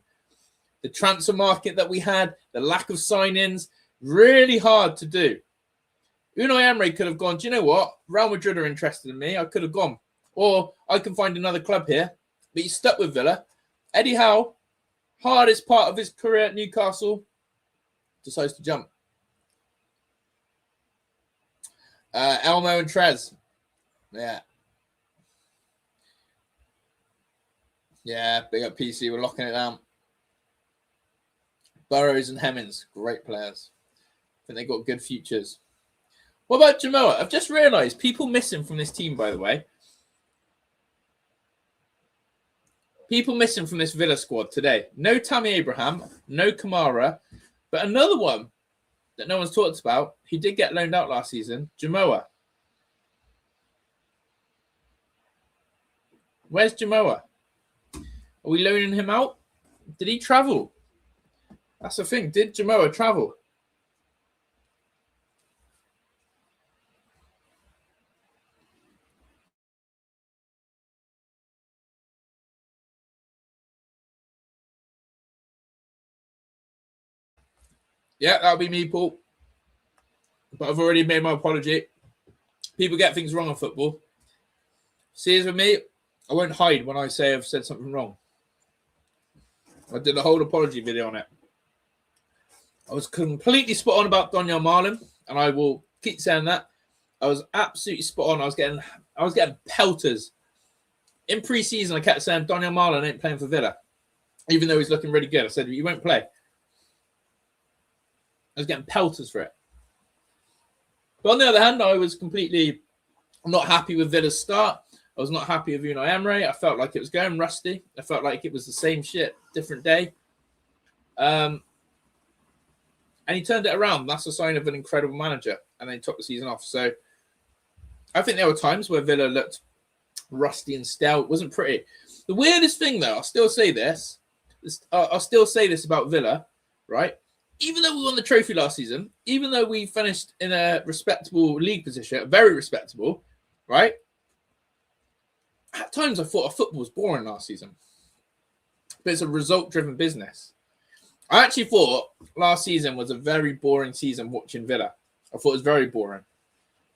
The transfer market that we had, the lack of signings, really hard to do. Unai Emery could have gone, do you know what? Real Madrid are interested in me. I could have gone. Or I can find another club here. But he's stuck with Villa. Eddie Howe, hardest part of his career at Newcastle, decides to jump. Elmo and Trez. Yeah. Yeah, big up PC. We're locking it down. Burrows and Hemmings, great players. I think they've got good futures. What about Jamoa? I've just realised people missing from this team, by the way. People missing from this Villa squad today. No Tammy Abraham, no Kamara, but another one that no one's talked about, he did get loaned out last season, Jamoa. Where's Jamoa? Are we loaning him out? Did he travel? That's the thing. Did Jamoa travel? Yeah, that'll be me, Paul. But I've already made my apology. People get things wrong in football. See, as with me, I won't hide when I say I've said something wrong. I did a whole apology video on it. I was completely spot on about Daniel Marlin, and I will keep saying that. I was absolutely spot on. I was getting pelters. In pre-season, I kept saying Daniel Marlin ain't playing for Villa, even though he's looking really good. I said, he won't play. I was getting pelters for it. But on the other hand, I was completely not happy with Villa's start. I was not happy with Unai Emery. I felt like it was going rusty. I felt like it was the same shit, different day. And he turned it around. That's a sign of an incredible manager. And then he took the season off. So I think there were times where Villa looked rusty and stale. It wasn't pretty. The weirdest thing, though, I'll still say this about Villa, right? Even though we won the trophy last season, even though we finished in a respectable league position, very respectable, right? At times I thought our football was boring last season. But it's a result-driven business. I actually thought last season was a very boring season watching Villa. I thought it was very boring.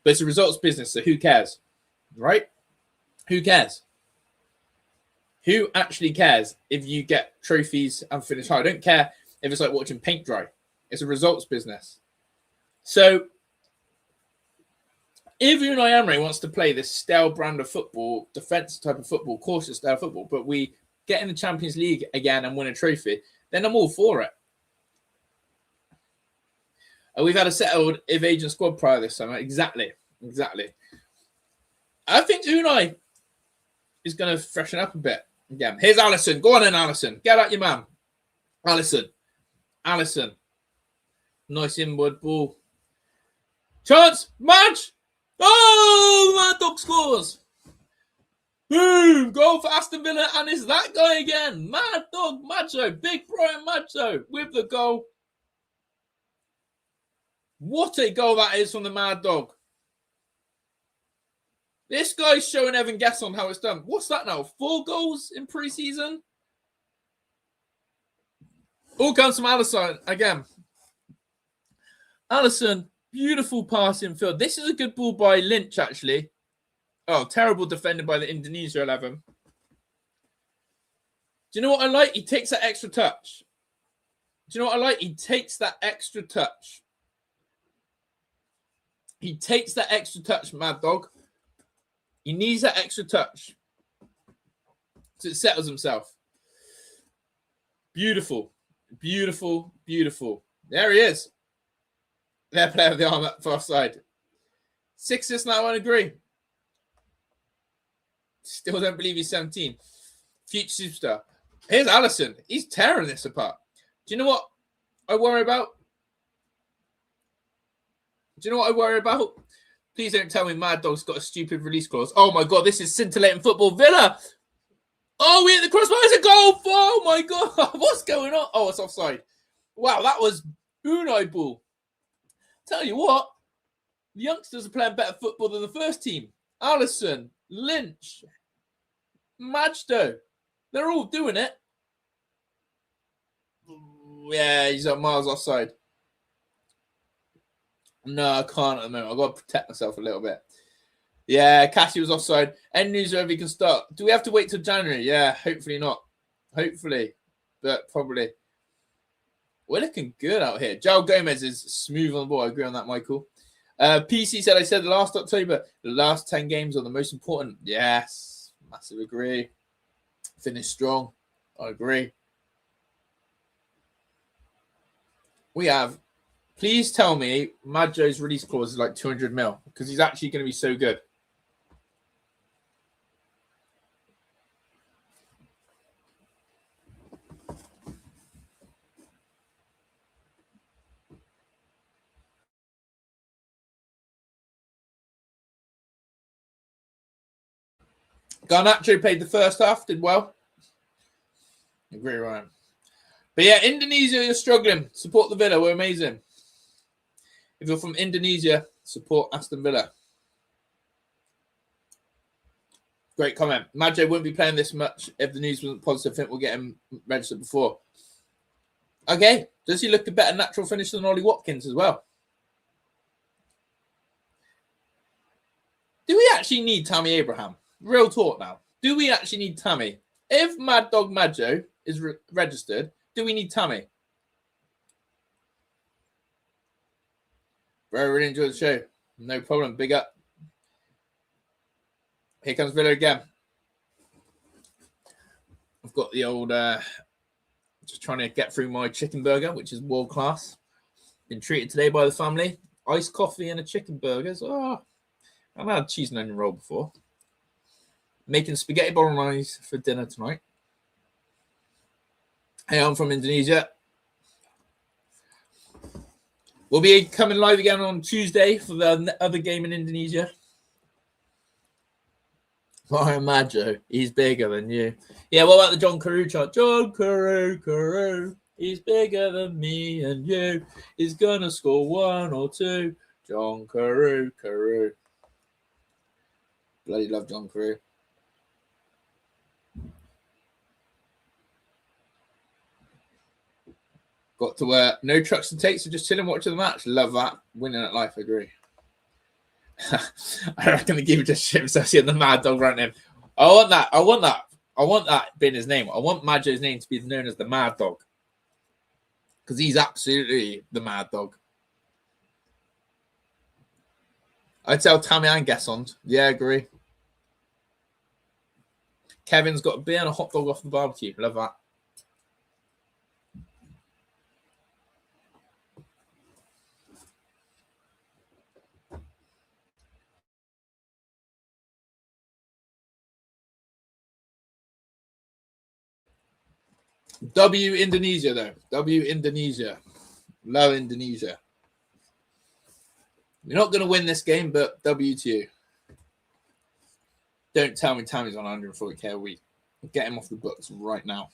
But it's a results business, so who cares? Right? Who cares? Who actually cares if you get trophies and finish high? I don't care if it's like watching paint dry. It's a results business. So if Unai Emery wants to play this stale brand of football, defensive type of football, cautious style football, but we get in the Champions League again and win a trophy, then I'm all for it. And we've had a settled agent squad prior this summer. Exactly. I think Unai is going to freshen up a bit again. Here's Alisson. Go on in, Alisson. Get out your man. Alisson. Nice inward ball. Chance. Match. Oh, Mad Dog scores. Boom. Goal for Aston Villa. And it's that guy again. Mad Dog Macho. Big Brian Macho with the goal. What a goal that is from the Mad Dog. This guy's showing Evan Gesson how it's done. What's that now? 4 goals in pre-season? All comes from Alisson again. Alisson, beautiful pass in field. This is a good ball by Lynch, actually. Oh, terrible defended by the Indonesia 11. Do you know what I like? He takes that extra touch. Do you know what I like? He takes that extra touch. He takes that extra touch, Mad Dog. He needs that extra touch. So it settles himself. Beautiful. Beautiful. There he is. Their player of the arm at far side. 6 assists now, I agree. Still don't believe he's 17. Future superstar. Here's Alisson. He's tearing this apart. Do you know what I worry about? Please don't tell me Mad Dog's got a stupid release clause. Oh my God, this is scintillating football. Villa. Oh, we hit the crossbar. It's a goal. Oh, my God. What's going on? Oh, it's offside. Wow, that was Unai ball. Tell you what, the youngsters are playing better football than the first team. Allison, Lynch, Majdo. They're all doing it. Yeah, he's up miles offside. No, I can't at the moment. I've got to protect myself a little bit. Yeah, Cassie was offside. Any news wherever he can start? Do we have to wait till January? Yeah, hopefully not. Hopefully, but probably. We're looking good out here. Joel Gomez is smooth on the ball. I agree on that, Michael. PC said, I said last October, the last 10 games are the most important. Yes, massive agree. Finish strong. I agree. We have, please tell me Madjo's release clause is like 200 mil because he's actually going to be so good. Garnacho played the first half, did well. Agree, Ryan. But yeah, Indonesia, you're struggling. Support the Villa. We're amazing. If you're from Indonesia, support Aston Villa. Great comment. Majo wouldn't be playing this much if the news wasn't positive. I think we'll get him registered before. Okay. Does he look a better natural finisher than Ollie Watkins as well? Do we actually need Tammy Abraham? Real talk now. Do we actually need Tammy? If Mad Dog Majo is registered, do we need Tammy? Bro, really enjoyed the show. No problem. Big up. Here comes Villa again. I've got the old, just trying to get through my chicken burger, which is world class. Been treated today by the family. Iced coffee and a chicken burger. Oh, I've had cheese and onion roll before. Making spaghetti bolognese for dinner tonight. Hey, I'm from Indonesia. We'll be coming live again on Tuesday for the other game in Indonesia. Ryan Majo, he's bigger than you. Yeah, what about the John Carew chant? John Carew, he's bigger than me and you. He's gonna score 1 or 2. John Carew. Bloody love John Carew. Got to no trucks to take, so just chilling, watching the match. Love that. Winning at life, agree. I reckon the keeper just shit himself seeing the Mad Dog running. I want that being his name. I want Majo's name to be known as the Mad Dog. Because he's absolutely the Mad Dog. I'd tell Tammy and Gessond. Yeah, agree. Kevin's got a beer and a hot dog off the barbecue. Love that. W Indonesia, though. W Indonesia. Love Indonesia. You're not going to win this game, but W to you. Don't tell me Tammy's on 140k a week. Get him off the books right now.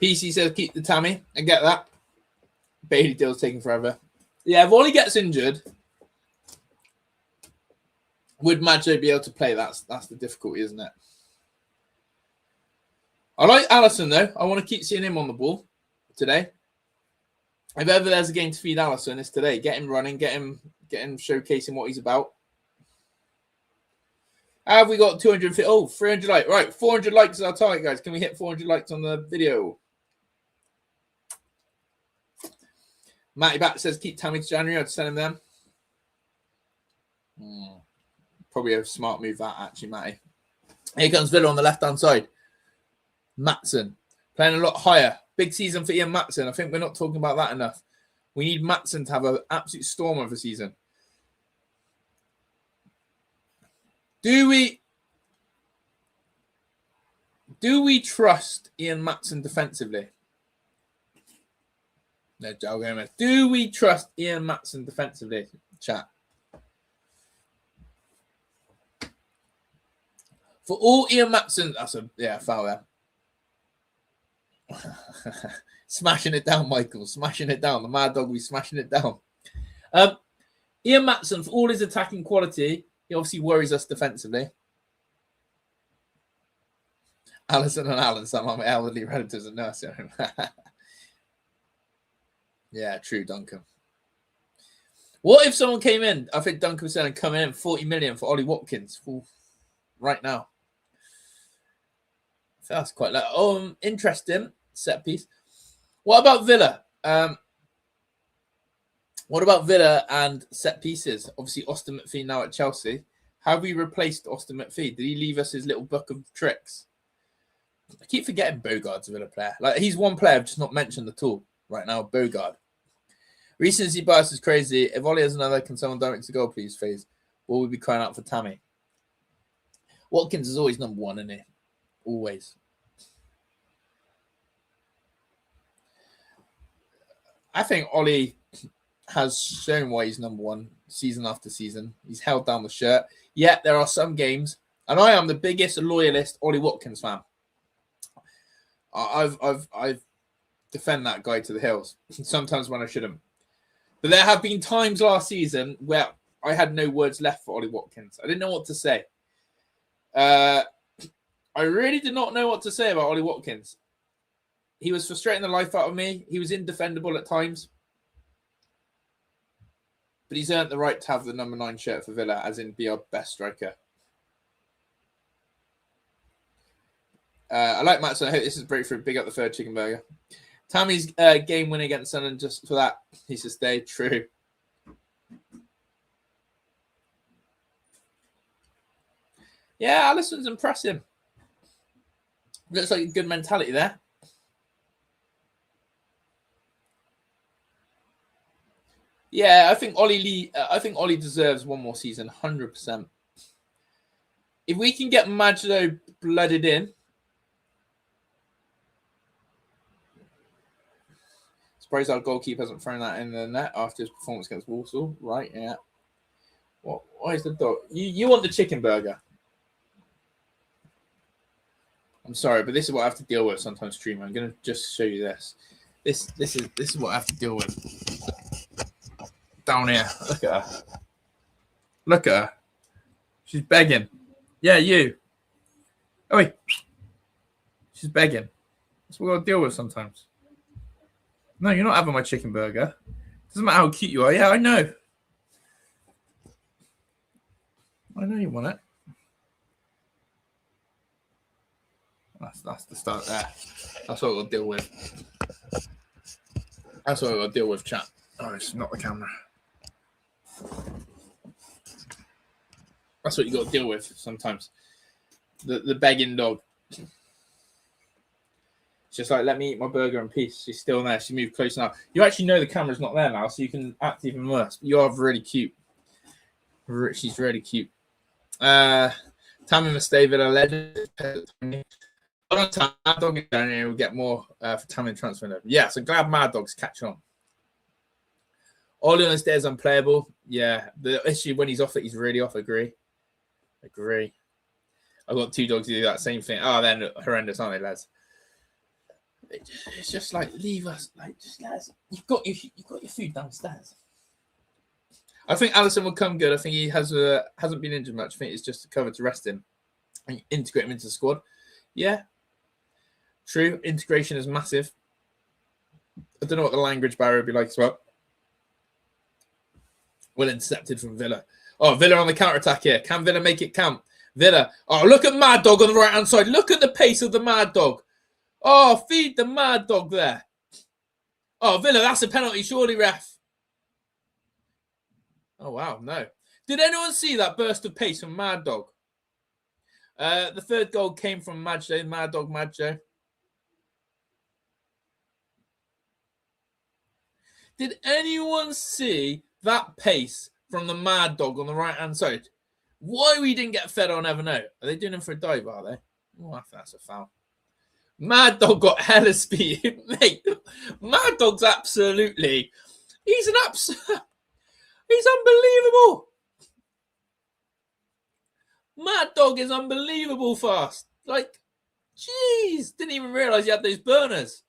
PC says keep the Tammy. I get that. Bailey deal's taking forever. Yeah, if Ollie gets injured, would Majo be able to play? That's the difficulty, isn't it? I like Allison, though. I want to keep seeing him on the ball today. If ever there's a game to feed Allison, it's today. Get him running, get him showcasing what he's about. Have we got 250? Oh, 300 likes. Right, 400 likes is our target, guys. Can we hit 400 likes on the video? Matty Bat says keep Tammy to January. I'd send him them. Probably a smart move, that, actually, Matty. Here comes Villa on the left-hand side. Matson playing a lot higher. Big season for Ian Matson. I think we're not talking about that enough. We need Matson to have an absolute storm of a season. Do we trust Ian Matson defensively? No, Joe Gomez. Do we trust Ian Matson defensively? Chat. For all Ian Matson, that's a foul there. Smashing it down, Michael. Smashing it down. The Mad Dog will be smashing it down. Ian Matson, for all his attacking quality, he obviously worries us defensively. Allison and Alan, some of my elderly relatives are nursing him. Yeah, true, Duncan. What if someone came in? I think Duncan was saying coming in 40 million for Ollie Watkins. Ooh, right now. That's quite like interesting set piece. What about Villa? What about Villa and set pieces? Obviously, Austin McPhee now at Chelsea. How have we replaced Austin McPhee? Did he leave us his little book of tricks? I keep forgetting Bogart's a Villa player. Like, he's one player I've just not mentioned at all right now. Bogart. Recency bias is crazy. If Ollie has another, can someone direct to goal, please, phase? Or we'll be crying out for Tammy. Watkins is always number one, isn't he? Always. I think Ollie has shown why he's number one season after season. He's held down the shirt. Yet there are some games, and I am the biggest loyalist Ollie Watkins fan. I've defend that guy to the hills. Sometimes when I shouldn't. But there have been times last season where I had no words left for Ollie Watkins. I didn't know what to say. I really did not know what to say about Ollie Watkins. He was frustrating the life out of me. He was indefendable at times. But he's earned the right to have the number 9 shirt for Villa, as in be our best striker. I like Matson. I hope this is a breakthrough. Big up the third chicken burger. Tammy's game winning against Sunderland, just for that, he should stay true. Yeah, Alisson's impressive. Looks like a good mentality there. Yeah, I think Ollie deserves one more season, 100%. If we can get Majdo blooded in, surprised our goalkeeper hasn't thrown that in the net after his performance against Walsall. Right, yeah. Why is the dog? You want the chicken burger? I'm sorry, but this is what I have to deal with sometimes, streamer. I'm gonna just show you this. This is what I have to deal with. Down here. Look at her. Look at her. She's begging. Yeah, you. Oh wait. She's begging. That's what we gotta deal with sometimes. No, you're not having my chicken burger. Doesn't matter how cute you are. Yeah, I know. I know you want it. That's the start there. That's what we'll deal with. That's what we'll deal with, chat. Oh, it's not the camera. That's what you got to deal with sometimes. The begging dog. It's just like, let me eat my burger in peace. She's still there. She moved close enough. You actually know the camera's not there now, so you can act even worse. You are really cute. She's really cute. Tammy must stay with a legend. Mad Dog is down here. We'll get more for Tammy transfer. Yeah, so glad Mad Dog's catch on. Ollie on his day is unplayable. Yeah, the issue when he's off it, he's really off. Agree. I've got 2 dogs who do that same thing. Oh, they're horrendous, aren't they, lads? It's just like, leave us. Like, just let us. You've got your food downstairs. I think Alisson will come good. I think he hasn't been injured much. I think it's just a cover to rest him and integrate him into the squad. Yeah, true. Integration is massive. I don't know what the language barrier would be like as well. Well intercepted from Villa. Oh, Villa on the counter-attack here. Can Villa make it count? Villa. Oh, look at Mad Dog on the right-hand side. Look at the pace of the Mad Dog. Oh, feed the Mad Dog there. Oh, Villa, that's a penalty, surely, ref. Oh, wow, no. Did anyone see that burst of pace from Mad Dog? The third goal came from Majdo, Mad Dog Majdo. Did anyone see that pace from the Mad Dog on the right-hand side? Why we didn't get fed, I'll never know. Are they doing him for a dive, are they? Oh, I think that's a foul. Mad Dog got hella speed. Mate, Mad Dog's absolutely... He's unbelievable. Mad Dog is unbelievable fast. Like, jeez, didn't even realise he had those burners.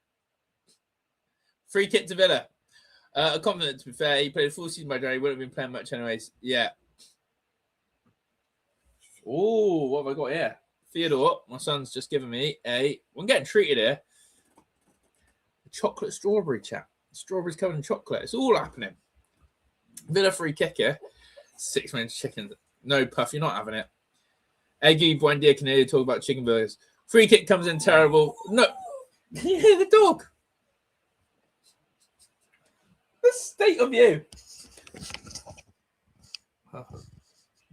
Free kick to Villa. A compliment, to be fair. He played a full season by January. He wouldn't have been playing much anyways. Yeah. Oh, what have I got here? Theodore, my son's just given me I'm getting treated here. A chocolate strawberry chat. Strawberries covered in chocolate. It's all happening. Villa free kick here. 6 minutes chicken. No, Puff, you're not having it. Eggy, Buendia, Canadian talk about chicken burgers. Free kick comes in terrible. No. Can you hear the dog? The state of you. Oh,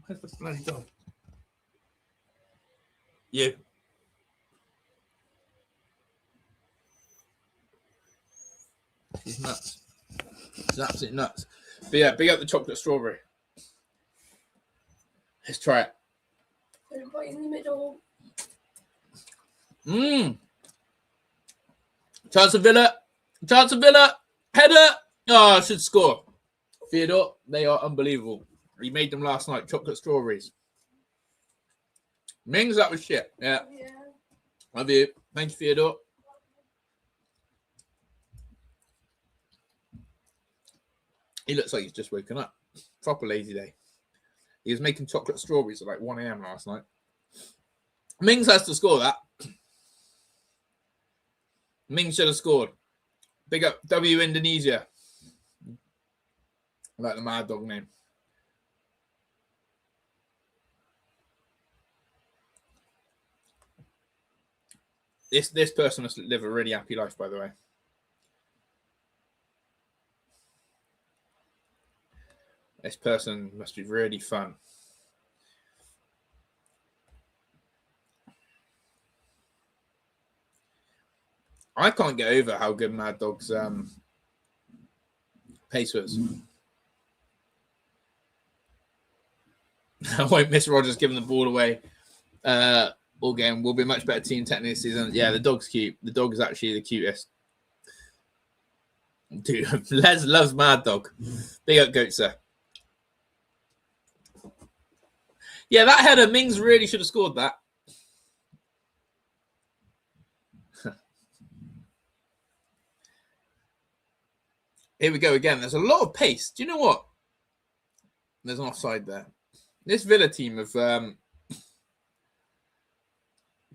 where's the bloody dog? You. She's nuts. She's absolutely nuts. But yeah, big up the chocolate strawberry. Let's try it. Right in the middle. Chance of Villa. Chance of Villa. Header. Oh, I should score. Theodore, they are unbelievable. He made them last night. Chocolate strawberries. Mings, that was shit. Yeah. Love you. Thank you, Theodore. He looks like he's just woken up. Proper lazy day. He was making chocolate strawberries at like 1 a.m. last night. Mings has to score that. Mings should have scored. Big up W Indonesia. I like the Mad Dog name. This person must live a really happy life, by the way. This person must be really fun. I can't get over how good Mad Dog's pace was. I won't miss Rogers giving the ball away all game. We'll be a much better team technically this season. Yeah, the dog's cute. The dog is actually the cutest. Dude, Les loves Mad Dog. Big up, Goatser. Yeah, that header, Mings really should have scored that. Here we go again. There's a lot of pace. Do you know what? There's an offside there. This Villa team have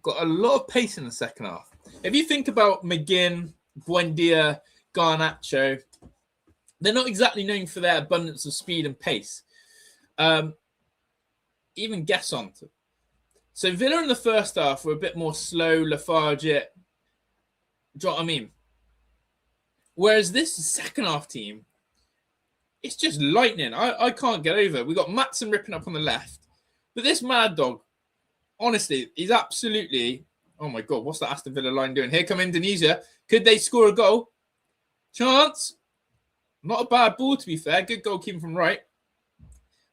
got a lot of pace in the second half. If you think about McGinn, Buendia, Garnacho, they're not exactly known for their abundance of speed and pace. Even Guessant. So Villa in the first half were a bit more slow, lethargic. Do you know what I mean? Whereas this second half team, it's just lightning. I can't get over it. We got Matson ripping up on the left. But this Mad Dog, honestly, he's absolutely... Oh, my God. What's that Aston Villa line doing? Here come Indonesia. Could they score a goal? Chance. Not a bad ball, to be fair. Good goalkeeping from right.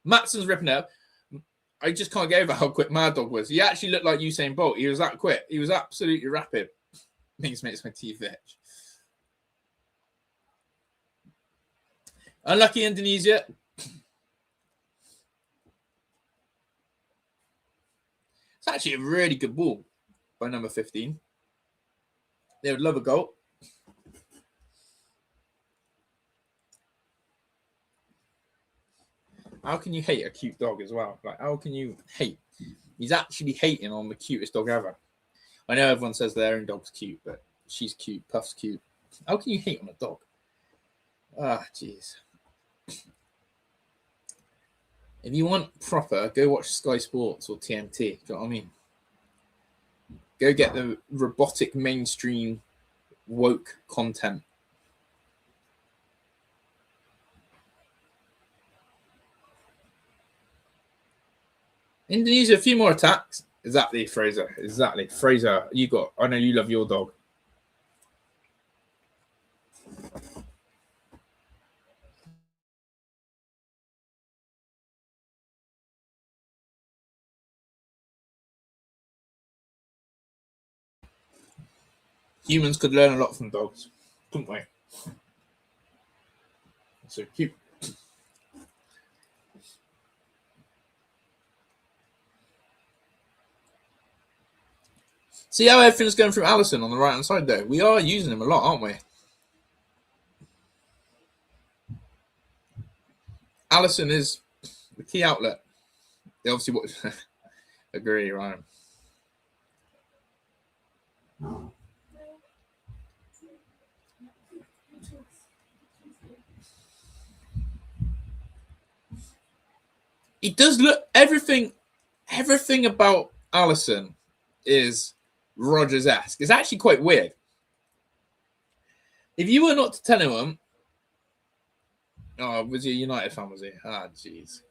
Matson's ripping up. I just can't get over how quick Mad Dog was. He actually looked like Usain Bolt. He was that quick. He was absolutely rapid. Things makes my teeth itch. Unlucky Indonesia. It's actually a really good ball by number 15. They would love a goal. How can you hate a cute dog as well? Like, how can you hate? He's actually hating on the cutest dog ever. I know everyone says their own dog's cute, but she's cute. Puff's cute. How can you hate on a dog? Ah, jeez. If you want proper, go watch Sky Sports or TNT. Do you know what I mean? Go get the robotic mainstream woke content. Indonesia, a few more attacks. Exactly, Fraser. Exactly. Fraser, I know you love your dog. Humans could learn a lot from dogs, couldn't we? So cute. See how everything's going through Alisson on the right-hand side, though? We are using him a lot, aren't we? Alisson is the key outlet. They obviously watch. Agree, Ryan. He does look everything about Alisson is Rodgers-esque. It's actually quite weird. If you were not to tell anyone, oh, was he a United fan, was he? Ah, jeez.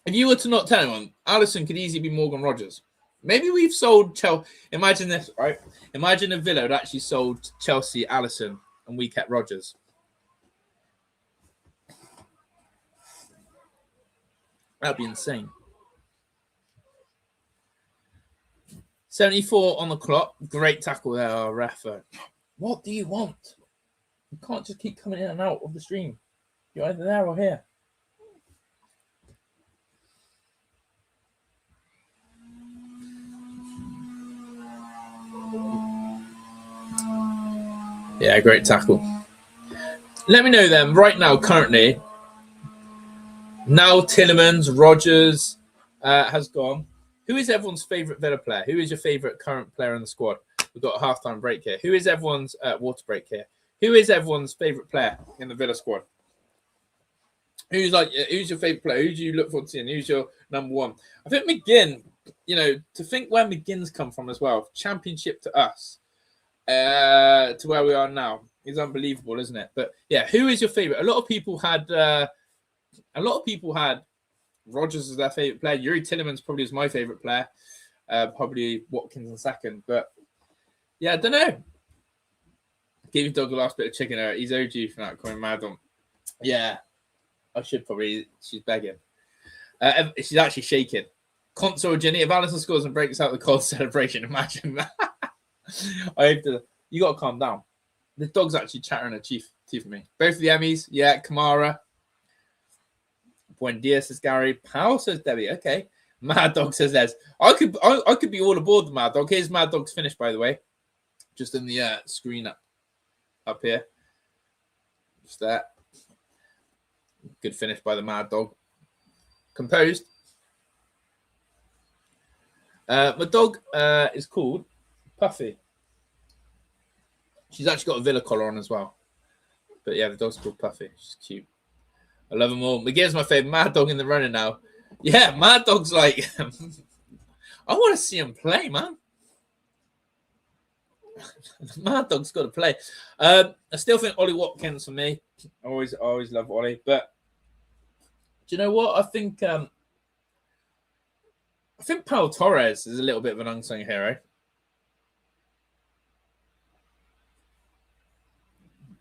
If you were to not tell anyone, Alisson could easily be Morgan Rodgers. Maybe we've sold Chelsea. Imagine this, right? Imagine if Villa had actually sold Chelsea Alisson and we kept Rodgers. That'd be insane. 74 on the clock. Great tackle there, ref. What do you want? You can't just keep coming in and out of the stream. You're either there or here. Yeah, great tackle. Let me know then, right now, currently, now Tielemans, Rodgers has gone. Who is everyone's favourite Villa player? Who is your favourite current player in the squad? We've got a half-time break here. Who is everyone's water break here? Who is everyone's favourite player in the Villa squad? Who's your favourite player? Who do you look forward to seeing? Who's your number one? I think McGinn, to think where McGinn's come from as well, Championship to us, to where we are now, is unbelievable, isn't it? But yeah, who is your favourite? A lot of people had Rodgers as their favourite player. Yuri Tielemans probably is my favourite player. Probably Watkins in second. But yeah, I don't know. Give your dog the last bit of chicken. He's OG for that, coming mad on. Yeah, I should probably. She's begging. She's actually shaking. Console Jenny. If Alisson scores and breaks out the cold celebration, imagine that. I have to. You got to calm down. The dog's actually chattering her teeth for me. Both of the Emmys. Yeah, Kamara. Buen dia, says Gary. Powell, says Debbie. Okay. Mad Dog says Les. I could be all aboard the Mad Dog. Here's Mad Dog's finish, by the way. Just in the screen up here. Just there. Good finish by the Mad Dog. Composed. My dog is called Puffy. She's actually got a Villa collar on as well. But yeah, the dog's called Puffy. She's cute. I love them all. McGear's my favourite. Mad Dog in the running now. Yeah, Mad Dog's like... I want to see him play, man. Mad Dog's got to play. I still think Ollie Watkins for me. I always love Ollie. But do you know what? I think Pau Torres is a little bit of an unsung hero.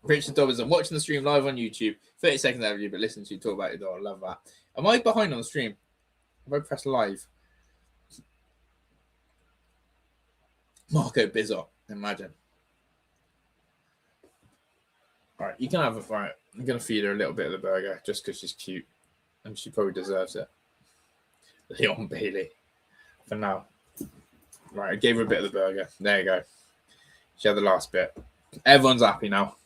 Richard Dobson, watching the stream live on YouTube. 30 seconds out of you, but listen to you talk about your dog. I love that. Am I behind on the stream? Have I pressed live? Marco Bizot, imagine. All right, you can have it. All right, I'm going to feed her a little bit of the burger just because she's cute and she probably deserves it. Leon Bailey. For now. Right, I gave her a bit of the burger. There you go. She had the last bit. Everyone's happy now.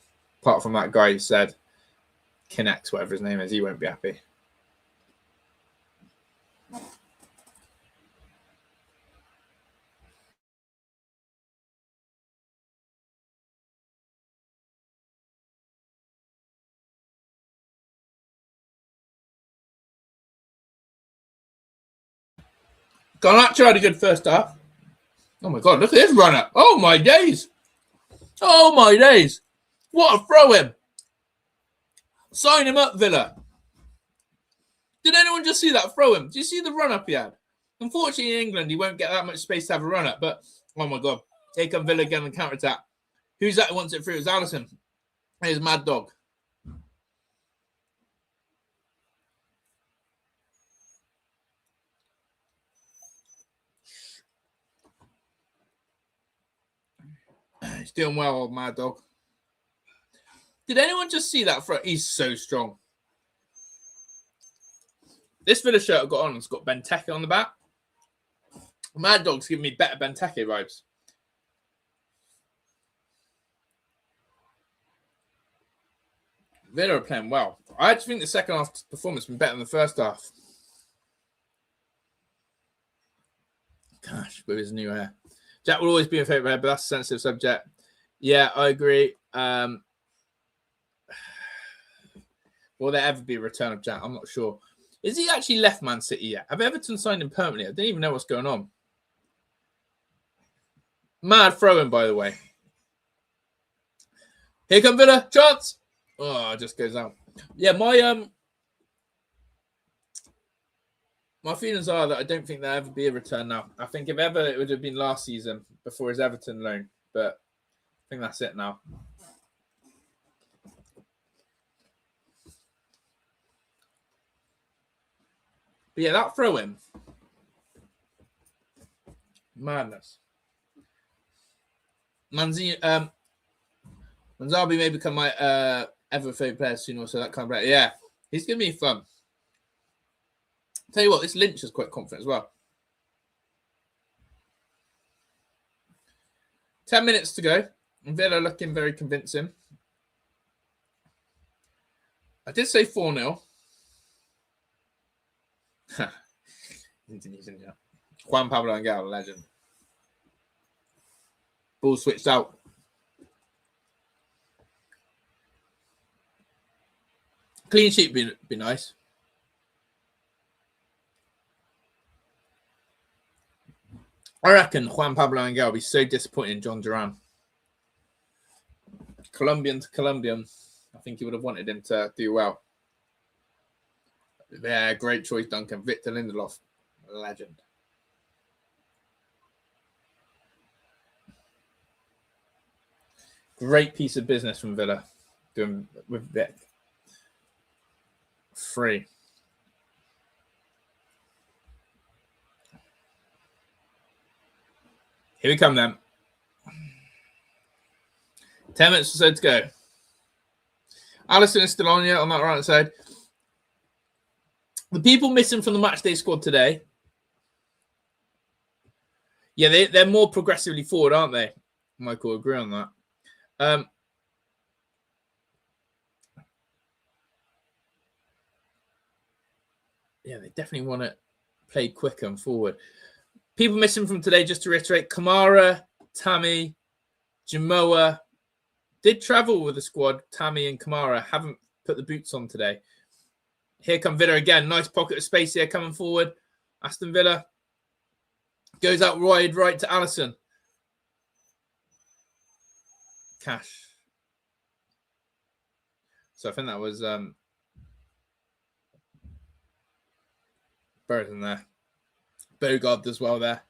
Apart from that guy who said Connect, whatever his name is, he won't be happy. Garnacho had a good first half. Oh my God, look at this run-up. Oh my days. Oh my days. What a throw-in. Sign him up, Villa. Did anyone just see that throw-in? Do you see the run-up he had? Unfortunately, in England, he won't get that much space to have a run-up. But, oh my God. Here come Villa again on the counter-attack. Who's that who wants it through? It's Alisson. Here's Mad Dog. He's doing well, old Mad Dog. Did anyone just see that throw? He's so strong. This Villa shirt I've got on has got Benteke on the back. Mad Dog's giving me better Benteke vibes. Villa are playing well. I actually think the second half performance has been better than the first half. Gosh, with his new hair. Jack will always be a favourite hair, but that's a sensitive subject. Yeah, I agree. Will there ever be a return of Jack? I'm not sure. Is he actually left Man City yet? Have Everton signed him permanently? I don't even know what's going on. Mad throw-in, by the way. Here come Villa. Chance. Oh, it just goes out. Yeah, my feelings are that I don't think there'll ever be a return now. I think if ever, it would have been last season before his Everton loan. But I think that's it now. But yeah, that throw-in. Madness. Manzabi may become my ever favorite player soon or so. That kind of player. Yeah, he's going to be fun. Tell you what, this Lynch is quite confident as well. 10 minutes to go. Villa looking very convincing. I did say 4-0. Indonesia. Juan Pablo Angel, legend. Ball switched out. Clean sheet be nice. I reckon Juan Pablo Angel will be so disappointed in John Duran. Colombian to Colombian. I think he would have wanted him to do well. Yeah, great choice, Duncan. Victor Lindelof, legend. Great piece of business from Villa doing with Vic. Free. Here we come then. 10 minutes or so to go. Alisson is still on on that right side. The people missing from the matchday squad today. Yeah, they're more progressively forward, aren't they? Michael, agree on that. Yeah, they definitely want to play quicker and forward. People missing from today, just to reiterate, Kamara, Tammy, Jamoa did travel with the squad. Tammy and Kamara haven't put the boots on today. Here come Villa again. Nice pocket of space here coming forward. Aston Villa goes out wide right to Alisson. Cash. So I think that was Bird in there. Bogard as well there.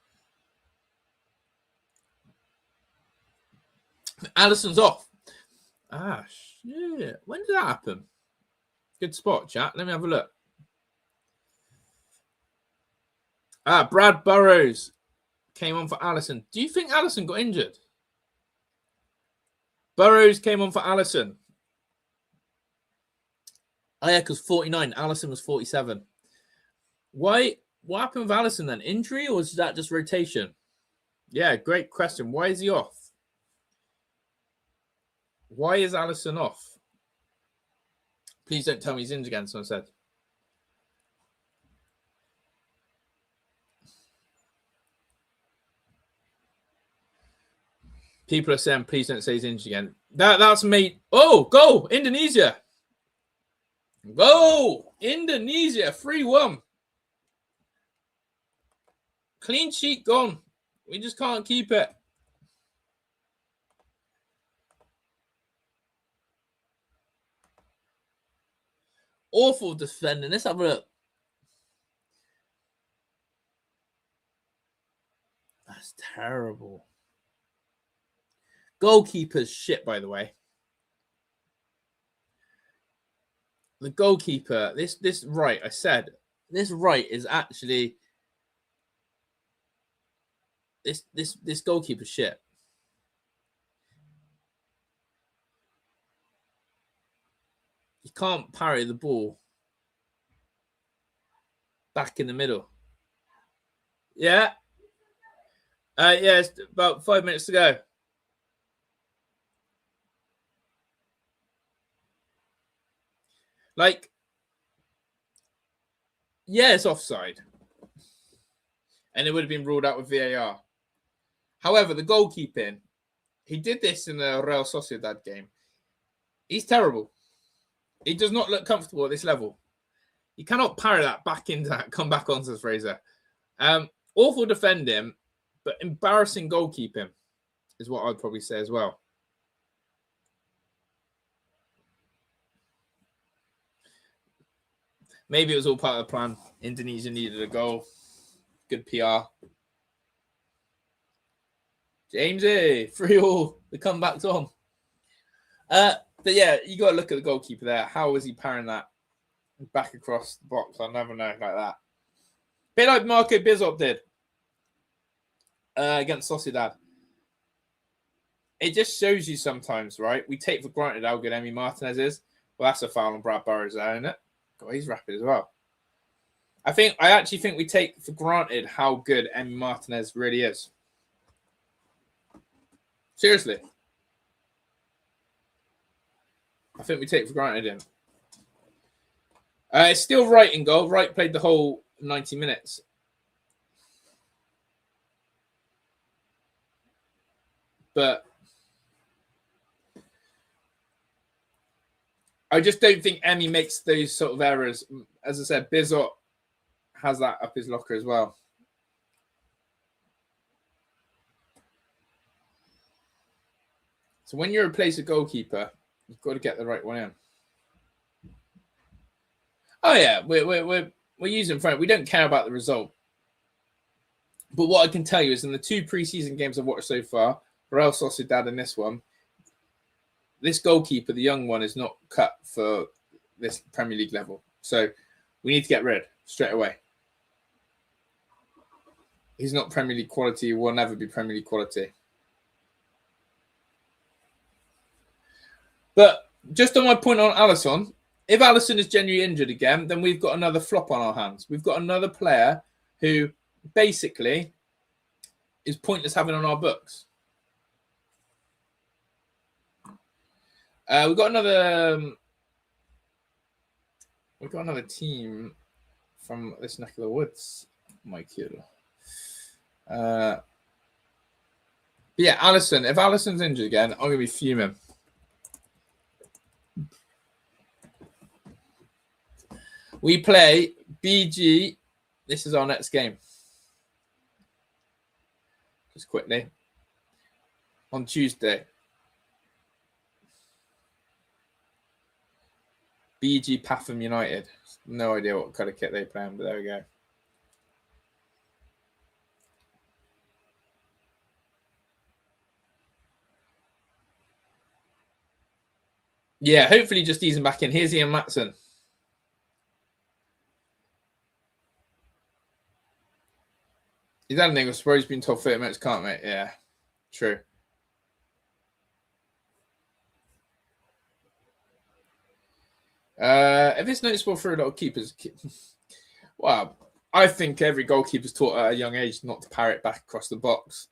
Alisson's off. Shit. When did that happen? Good spot, chat. Let me have a look. Brad Burrows came on for Alisson. Do you think Alisson got injured? Burrows came on for Alisson. Ayak was 49. Alisson was 47. Why? What happened with Alisson then? Injury or was that just rotation? Yeah, great question. Why is he off? Why is Alisson off? Please don't tell me he's injured again, someone said. People are saying, please don't say he's injured again. That's made. Oh, goal! Indonesia! Goal! Indonesia! 3-1. Clean sheet gone. We just can't keep it. Awful defending. Let's have a look. That's terrible. Goalkeeper's shit, by the way. The goalkeeper, this right, I said, this right is actually this goalkeeper's shit. You can't parry the ball back in the middle. Yeah. Yeah, it's about 5 minutes to go. Like, yeah, it's offside. And it would have been ruled out with VAR. However, the goalkeeping, he did this in the Real Sociedad game. He's terrible. He does not look comfortable at this level. You cannot parry that back into that, come back onto Fraser. Awful defending, but embarrassing goalkeeping is what I'd probably say as well. Maybe it was all part of the plan. Indonesia needed a goal. Good PR. Jamesy, 3-3. The comeback's on. But yeah, you got to look at the goalkeeper there. How was he parrying that back across the box? I'll never know like that. Bit like Marco Bizot did against Sociedad. It just shows you sometimes, right? We take for granted how good Emi Martinez is. Well, that's a foul on Brad Burrows there, isn't it? God, he's rapid as well. I actually think we take for granted how good Emi Martinez really is. Seriously. I think we take for granted him. It's still Wright in goal. Wright played the whole 90 minutes. But I just don't think Emi makes those sort of errors. As I said, Bizot has that up his locker as well. So when you replace a goalkeeper, you've got to get the right one in. Oh yeah, we're using front. We don't care about the result. But what I can tell you is in the 2 preseason games I've watched so far, Real Sociedad and this one, this goalkeeper, the young one, is not cut for this Premier League level. So we need to get rid straight away. He's not Premier League quality. He will never be Premier League quality. But just on my point on Alisson, if Alisson is genuinely injured again, then we've got another flop on our hands. We've got another player who basically is pointless having on our books. We've got another team from this neck of the woods, Michael. But yeah, Alisson. If Alisson's injured again, I'm gonna be fuming. We play BG. This is our next game. Just quickly. On Tuesday. BG Patham United. No idea what kind of kit they play on, but there we go. Yeah, hopefully just ease him back in. Here's Ian Matson. Is that a thing? I suppose he's been told 30 minutes, can't mate? Yeah, true. If it's noticeable for a lot of keepers, well, I think every goalkeeper's taught at a young age not to parry it back across the box.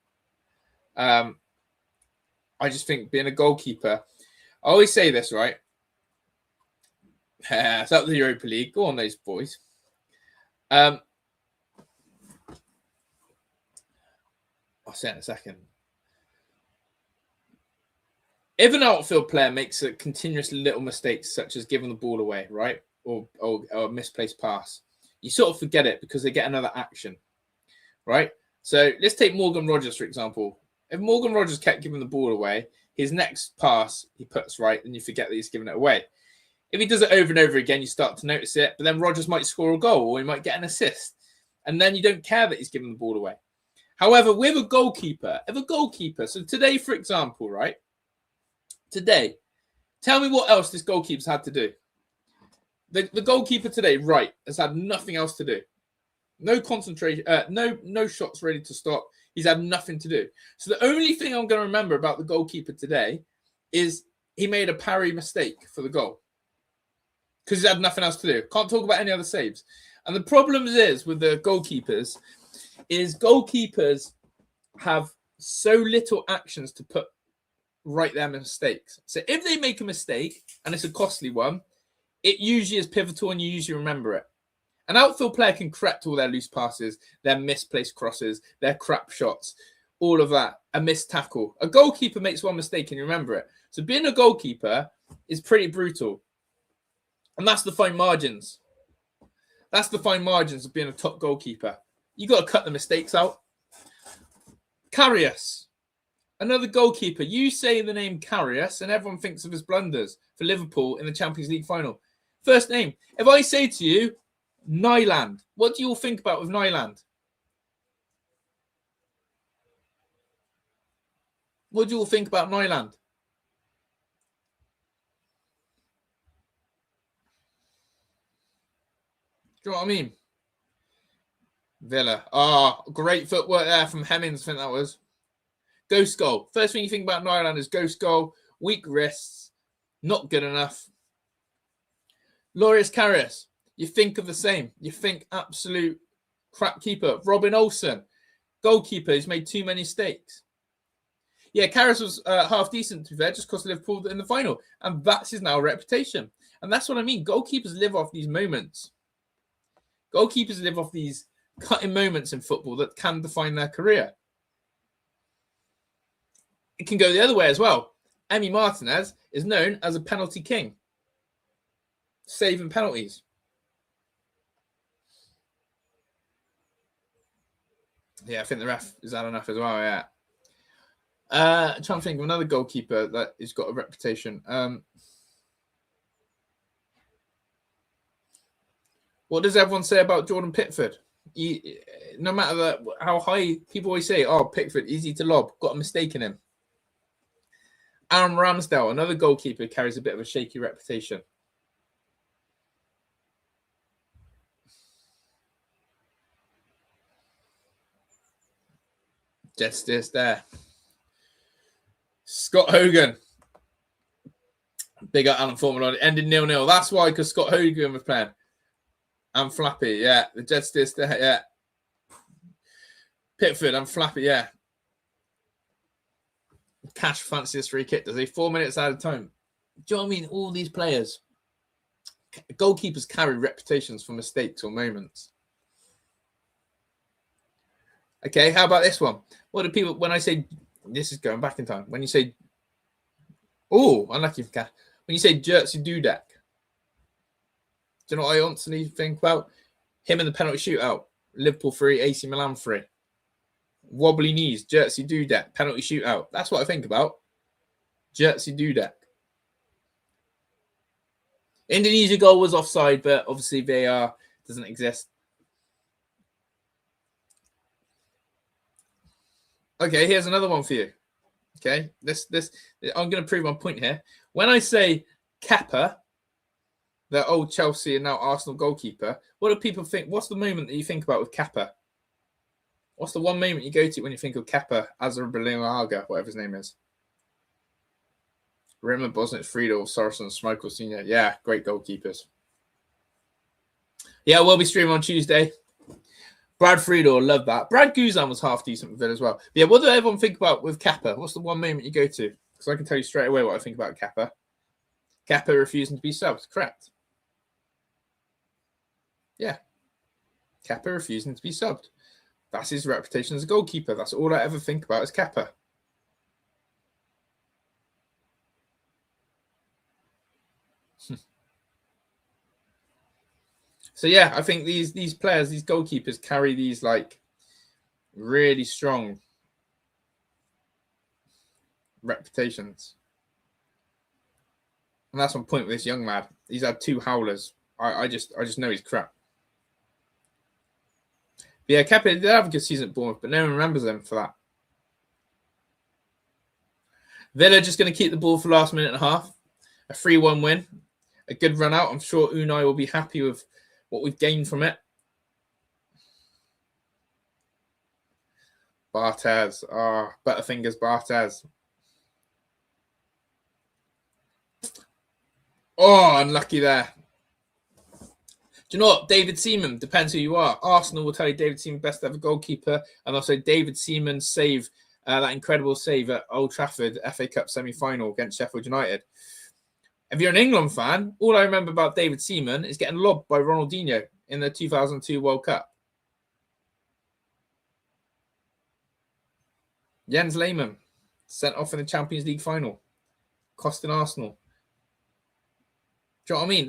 I just think being a goalkeeper, I always say this, right? It's up to the Europa League. Go on, those boys. I'll say in a second. If an outfield player makes a continuous little mistakes, such as giving the ball away, right, or a misplaced pass, you sort of forget it because they get another action, right? So let's take Morgan Rogers, for example. If Morgan Rogers kept giving the ball away, his next pass he puts right, and you forget that he's giving it away. If he does it over and over again, you start to notice it, but then Rogers might score a goal or he might get an assist, and then you don't care that he's giving the ball away. However, with a goalkeeper, so today, for example, right? Today, tell me what else this goalkeeper's had to do. The goalkeeper today, right, has had nothing else to do. No concentration, no shots ready to stop. He's had nothing to do. So the only thing I'm going to remember about the goalkeeper today is he made a parry mistake for the goal. Because he's had nothing else to do. Can't talk about any other saves. And the problem is with the goalkeepers, have so little actions to put right their mistakes. So if they make a mistake and it's a costly one, it usually is pivotal and you usually remember it. An outfield player can correct all their loose passes, their misplaced crosses, their crap shots, all of that, a missed tackle. A goalkeeper makes one mistake and you remember it. So being a goalkeeper is pretty brutal. And that's the fine margins. That's the fine margins of being a top goalkeeper. You got to cut the mistakes out. Karius, another goalkeeper. You say the name Karius and everyone thinks of his blunders for Liverpool in the Champions League final. First name. If I say to you, Nyland, what do you all think about with Nyland? What do you all think about Nyland? Do you know what I mean? Villa. Great footwork there from Hemmings, I think that was. Ghost goal. First thing you think about Nyland is ghost goal, weak wrists, not good enough. Loris Karius. You think of the same. You think absolute crap keeper. Robin Olsen. Goalkeeper who's made too many mistakes. Yeah, Karius was half decent, to be fair, just cost Liverpool in the final. And that's his now reputation. And that's what I mean. Goalkeepers live off these moments. Goalkeepers live off these cutting moments in football that can define their career. It can go the other way as well. Emi Martinez is known as a penalty king. Saving penalties. Yeah, I think the ref is had enough as well, yeah. I'm trying to think of another goalkeeper that has got a reputation. What does everyone say about Jordan Pickford? No matter how high, people always say, Pickford, easy to lob, got a mistake in him. Aaron Ramsdale, another goalkeeper, carries a bit of a shaky reputation. Justice there. Scott Hogan. Big up Alan Formula. Ended 0-0. That's why, because Scott Hogan was playing. And Flappy, yeah. The Justice there, yeah. Pickford and Flappy, yeah. Cash fancies free kick. Does he 4 minutes out of time? Do you know what I mean? All these players. Goalkeepers carry reputations for mistakes or moments. Okay, how about this one? What do people, when I say, this is going back in time, when you say, unlucky for Cash, when you say Jerzy Dudek, do you know what I honestly think about? Him in the penalty shootout, Liverpool 3, AC Milan 3. Wobbly knees, Jerzy Dudek, penalty shootout. That's what I think about. Jerzy Dudek. Indonesia goal was offside, but obviously VAR doesn't exist. Okay, here's another one for you. Okay, this I'm going to prove my point here. When I say Kepa, the old Chelsea and now Arsenal goalkeeper, what do people think? What's the moment that you think about with Kepa? What's the one moment you go to when you think of Kepa, Azarbiliaga, whatever his name is? Rimmer, Bosnich, Friedel, Sorensen, Schmeichel, Senior. Yeah, great goalkeepers. Yeah, we'll be streaming on Tuesday. Brad Friedel, love that. Brad Guzan was half decent with it as well. But yeah, what does everyone think about with Kepa? What's the one moment you go to? Because I can tell you straight away what I think about Kepa. Kepa refusing to be subbed, correct? Yeah. Kepa refusing to be subbed. That's his reputation as a goalkeeper. That's all I ever think about is Kepa. So yeah, I think these players, these goalkeepers carry these like really strong reputations. And that's my point with this young lad. He's had 2 howlers. I just know he's crap. But yeah, Kepa did have a good season at Bournemouth, but no one remembers him for that. Villa just going to keep the ball for the last minute and a half. A 3-1 win. A good run out. I'm sure Unai will be happy with what we've gained from it. Barthez. Butterfingers Barthez. Unlucky there. Do you know what? David Seaman, depends who you are. Arsenal will tell you David Seaman, best ever goalkeeper. And also David Seaman's save, that incredible save at Old Trafford, FA Cup semi-final against Sheffield United. If you're an England fan, all I remember about David Seaman is getting lobbed by Ronaldinho in the 2002 World Cup. Jens Lehmann, sent off in the Champions League final, costing Arsenal. Do you know what I mean?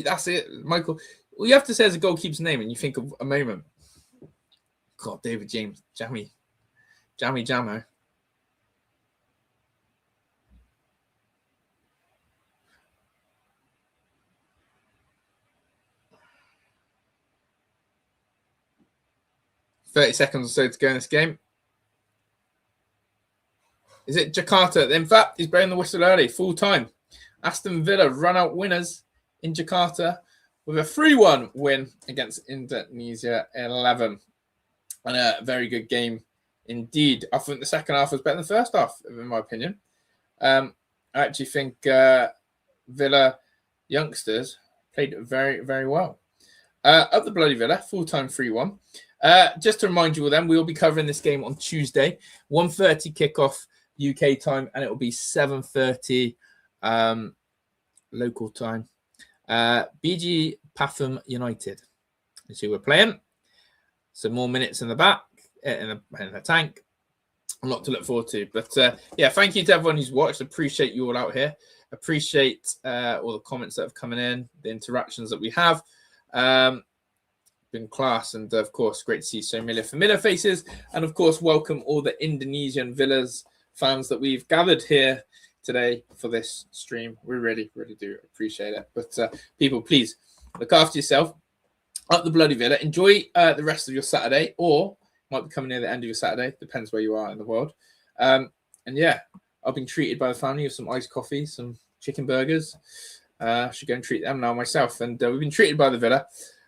That's it, Michael. All you have to say is a goalkeeper's name and you think of a moment. God, David James, Jammy Jamo. "30 seconds or so to go in this game. Is it Jakarta? In fact, he's blowing the whistle early, full time. Aston Villa run out winners in Jakarta with a 3-1 win against Indonesia XI. And a very good game indeed. I think the second half was better than the first half, in my opinion. I actually think Villa youngsters played very, very well. Up the bloody Villa, full-time 3-1. Just to remind you all then, we will be covering this game on Tuesday, 1:30 kickoff UK time, and it will be 7:30 local time. BG Pathum United is who we're playing. Some more minutes in the back, in the tank. A lot to look forward to. But yeah, thank you to everyone who's watched. Appreciate you all out here. Appreciate all the comments that have come in, the interactions that we have. Been class, and of course, great to see so many familiar faces. And of course, welcome all the Indonesian Villas fans that we've gathered here today for this stream. We really, really do appreciate it. But people, please look after yourself. Up the bloody Villa. Enjoy the rest of your Saturday, or might be coming near the end of your Saturday. Depends where you are in the world. And yeah, I've been treated by the family with some iced coffee, some chicken burgers. I should go and treat them now myself. And we've been treated by the Villa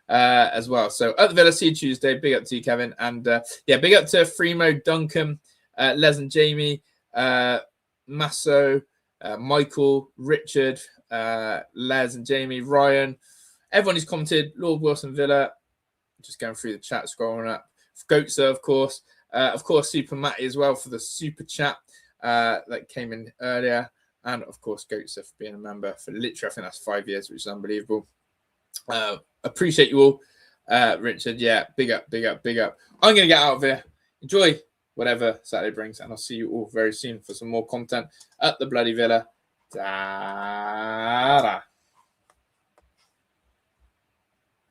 as well. So at the Villa, see you Tuesday. Big up to you, Kevin. And yeah, big up to Fremo, Duncan, Les and Jamie, Masso, Michael, Richard, Les and Jamie, Ryan, everyone who's commented, Lord Wilson Villa, just going through the chat, scrolling up. Goatser, of course, Super Matty as well for the super chat that came in earlier. And of course, Goatser for being a member for literally, I think that's 5 years, which is unbelievable. Appreciate you all. Richard, yeah, big up, big up, big up. I'm going to get out of here. Enjoy whatever Saturday brings, and I'll see you all very soon for some more content at the bloody Villa. Ta-da.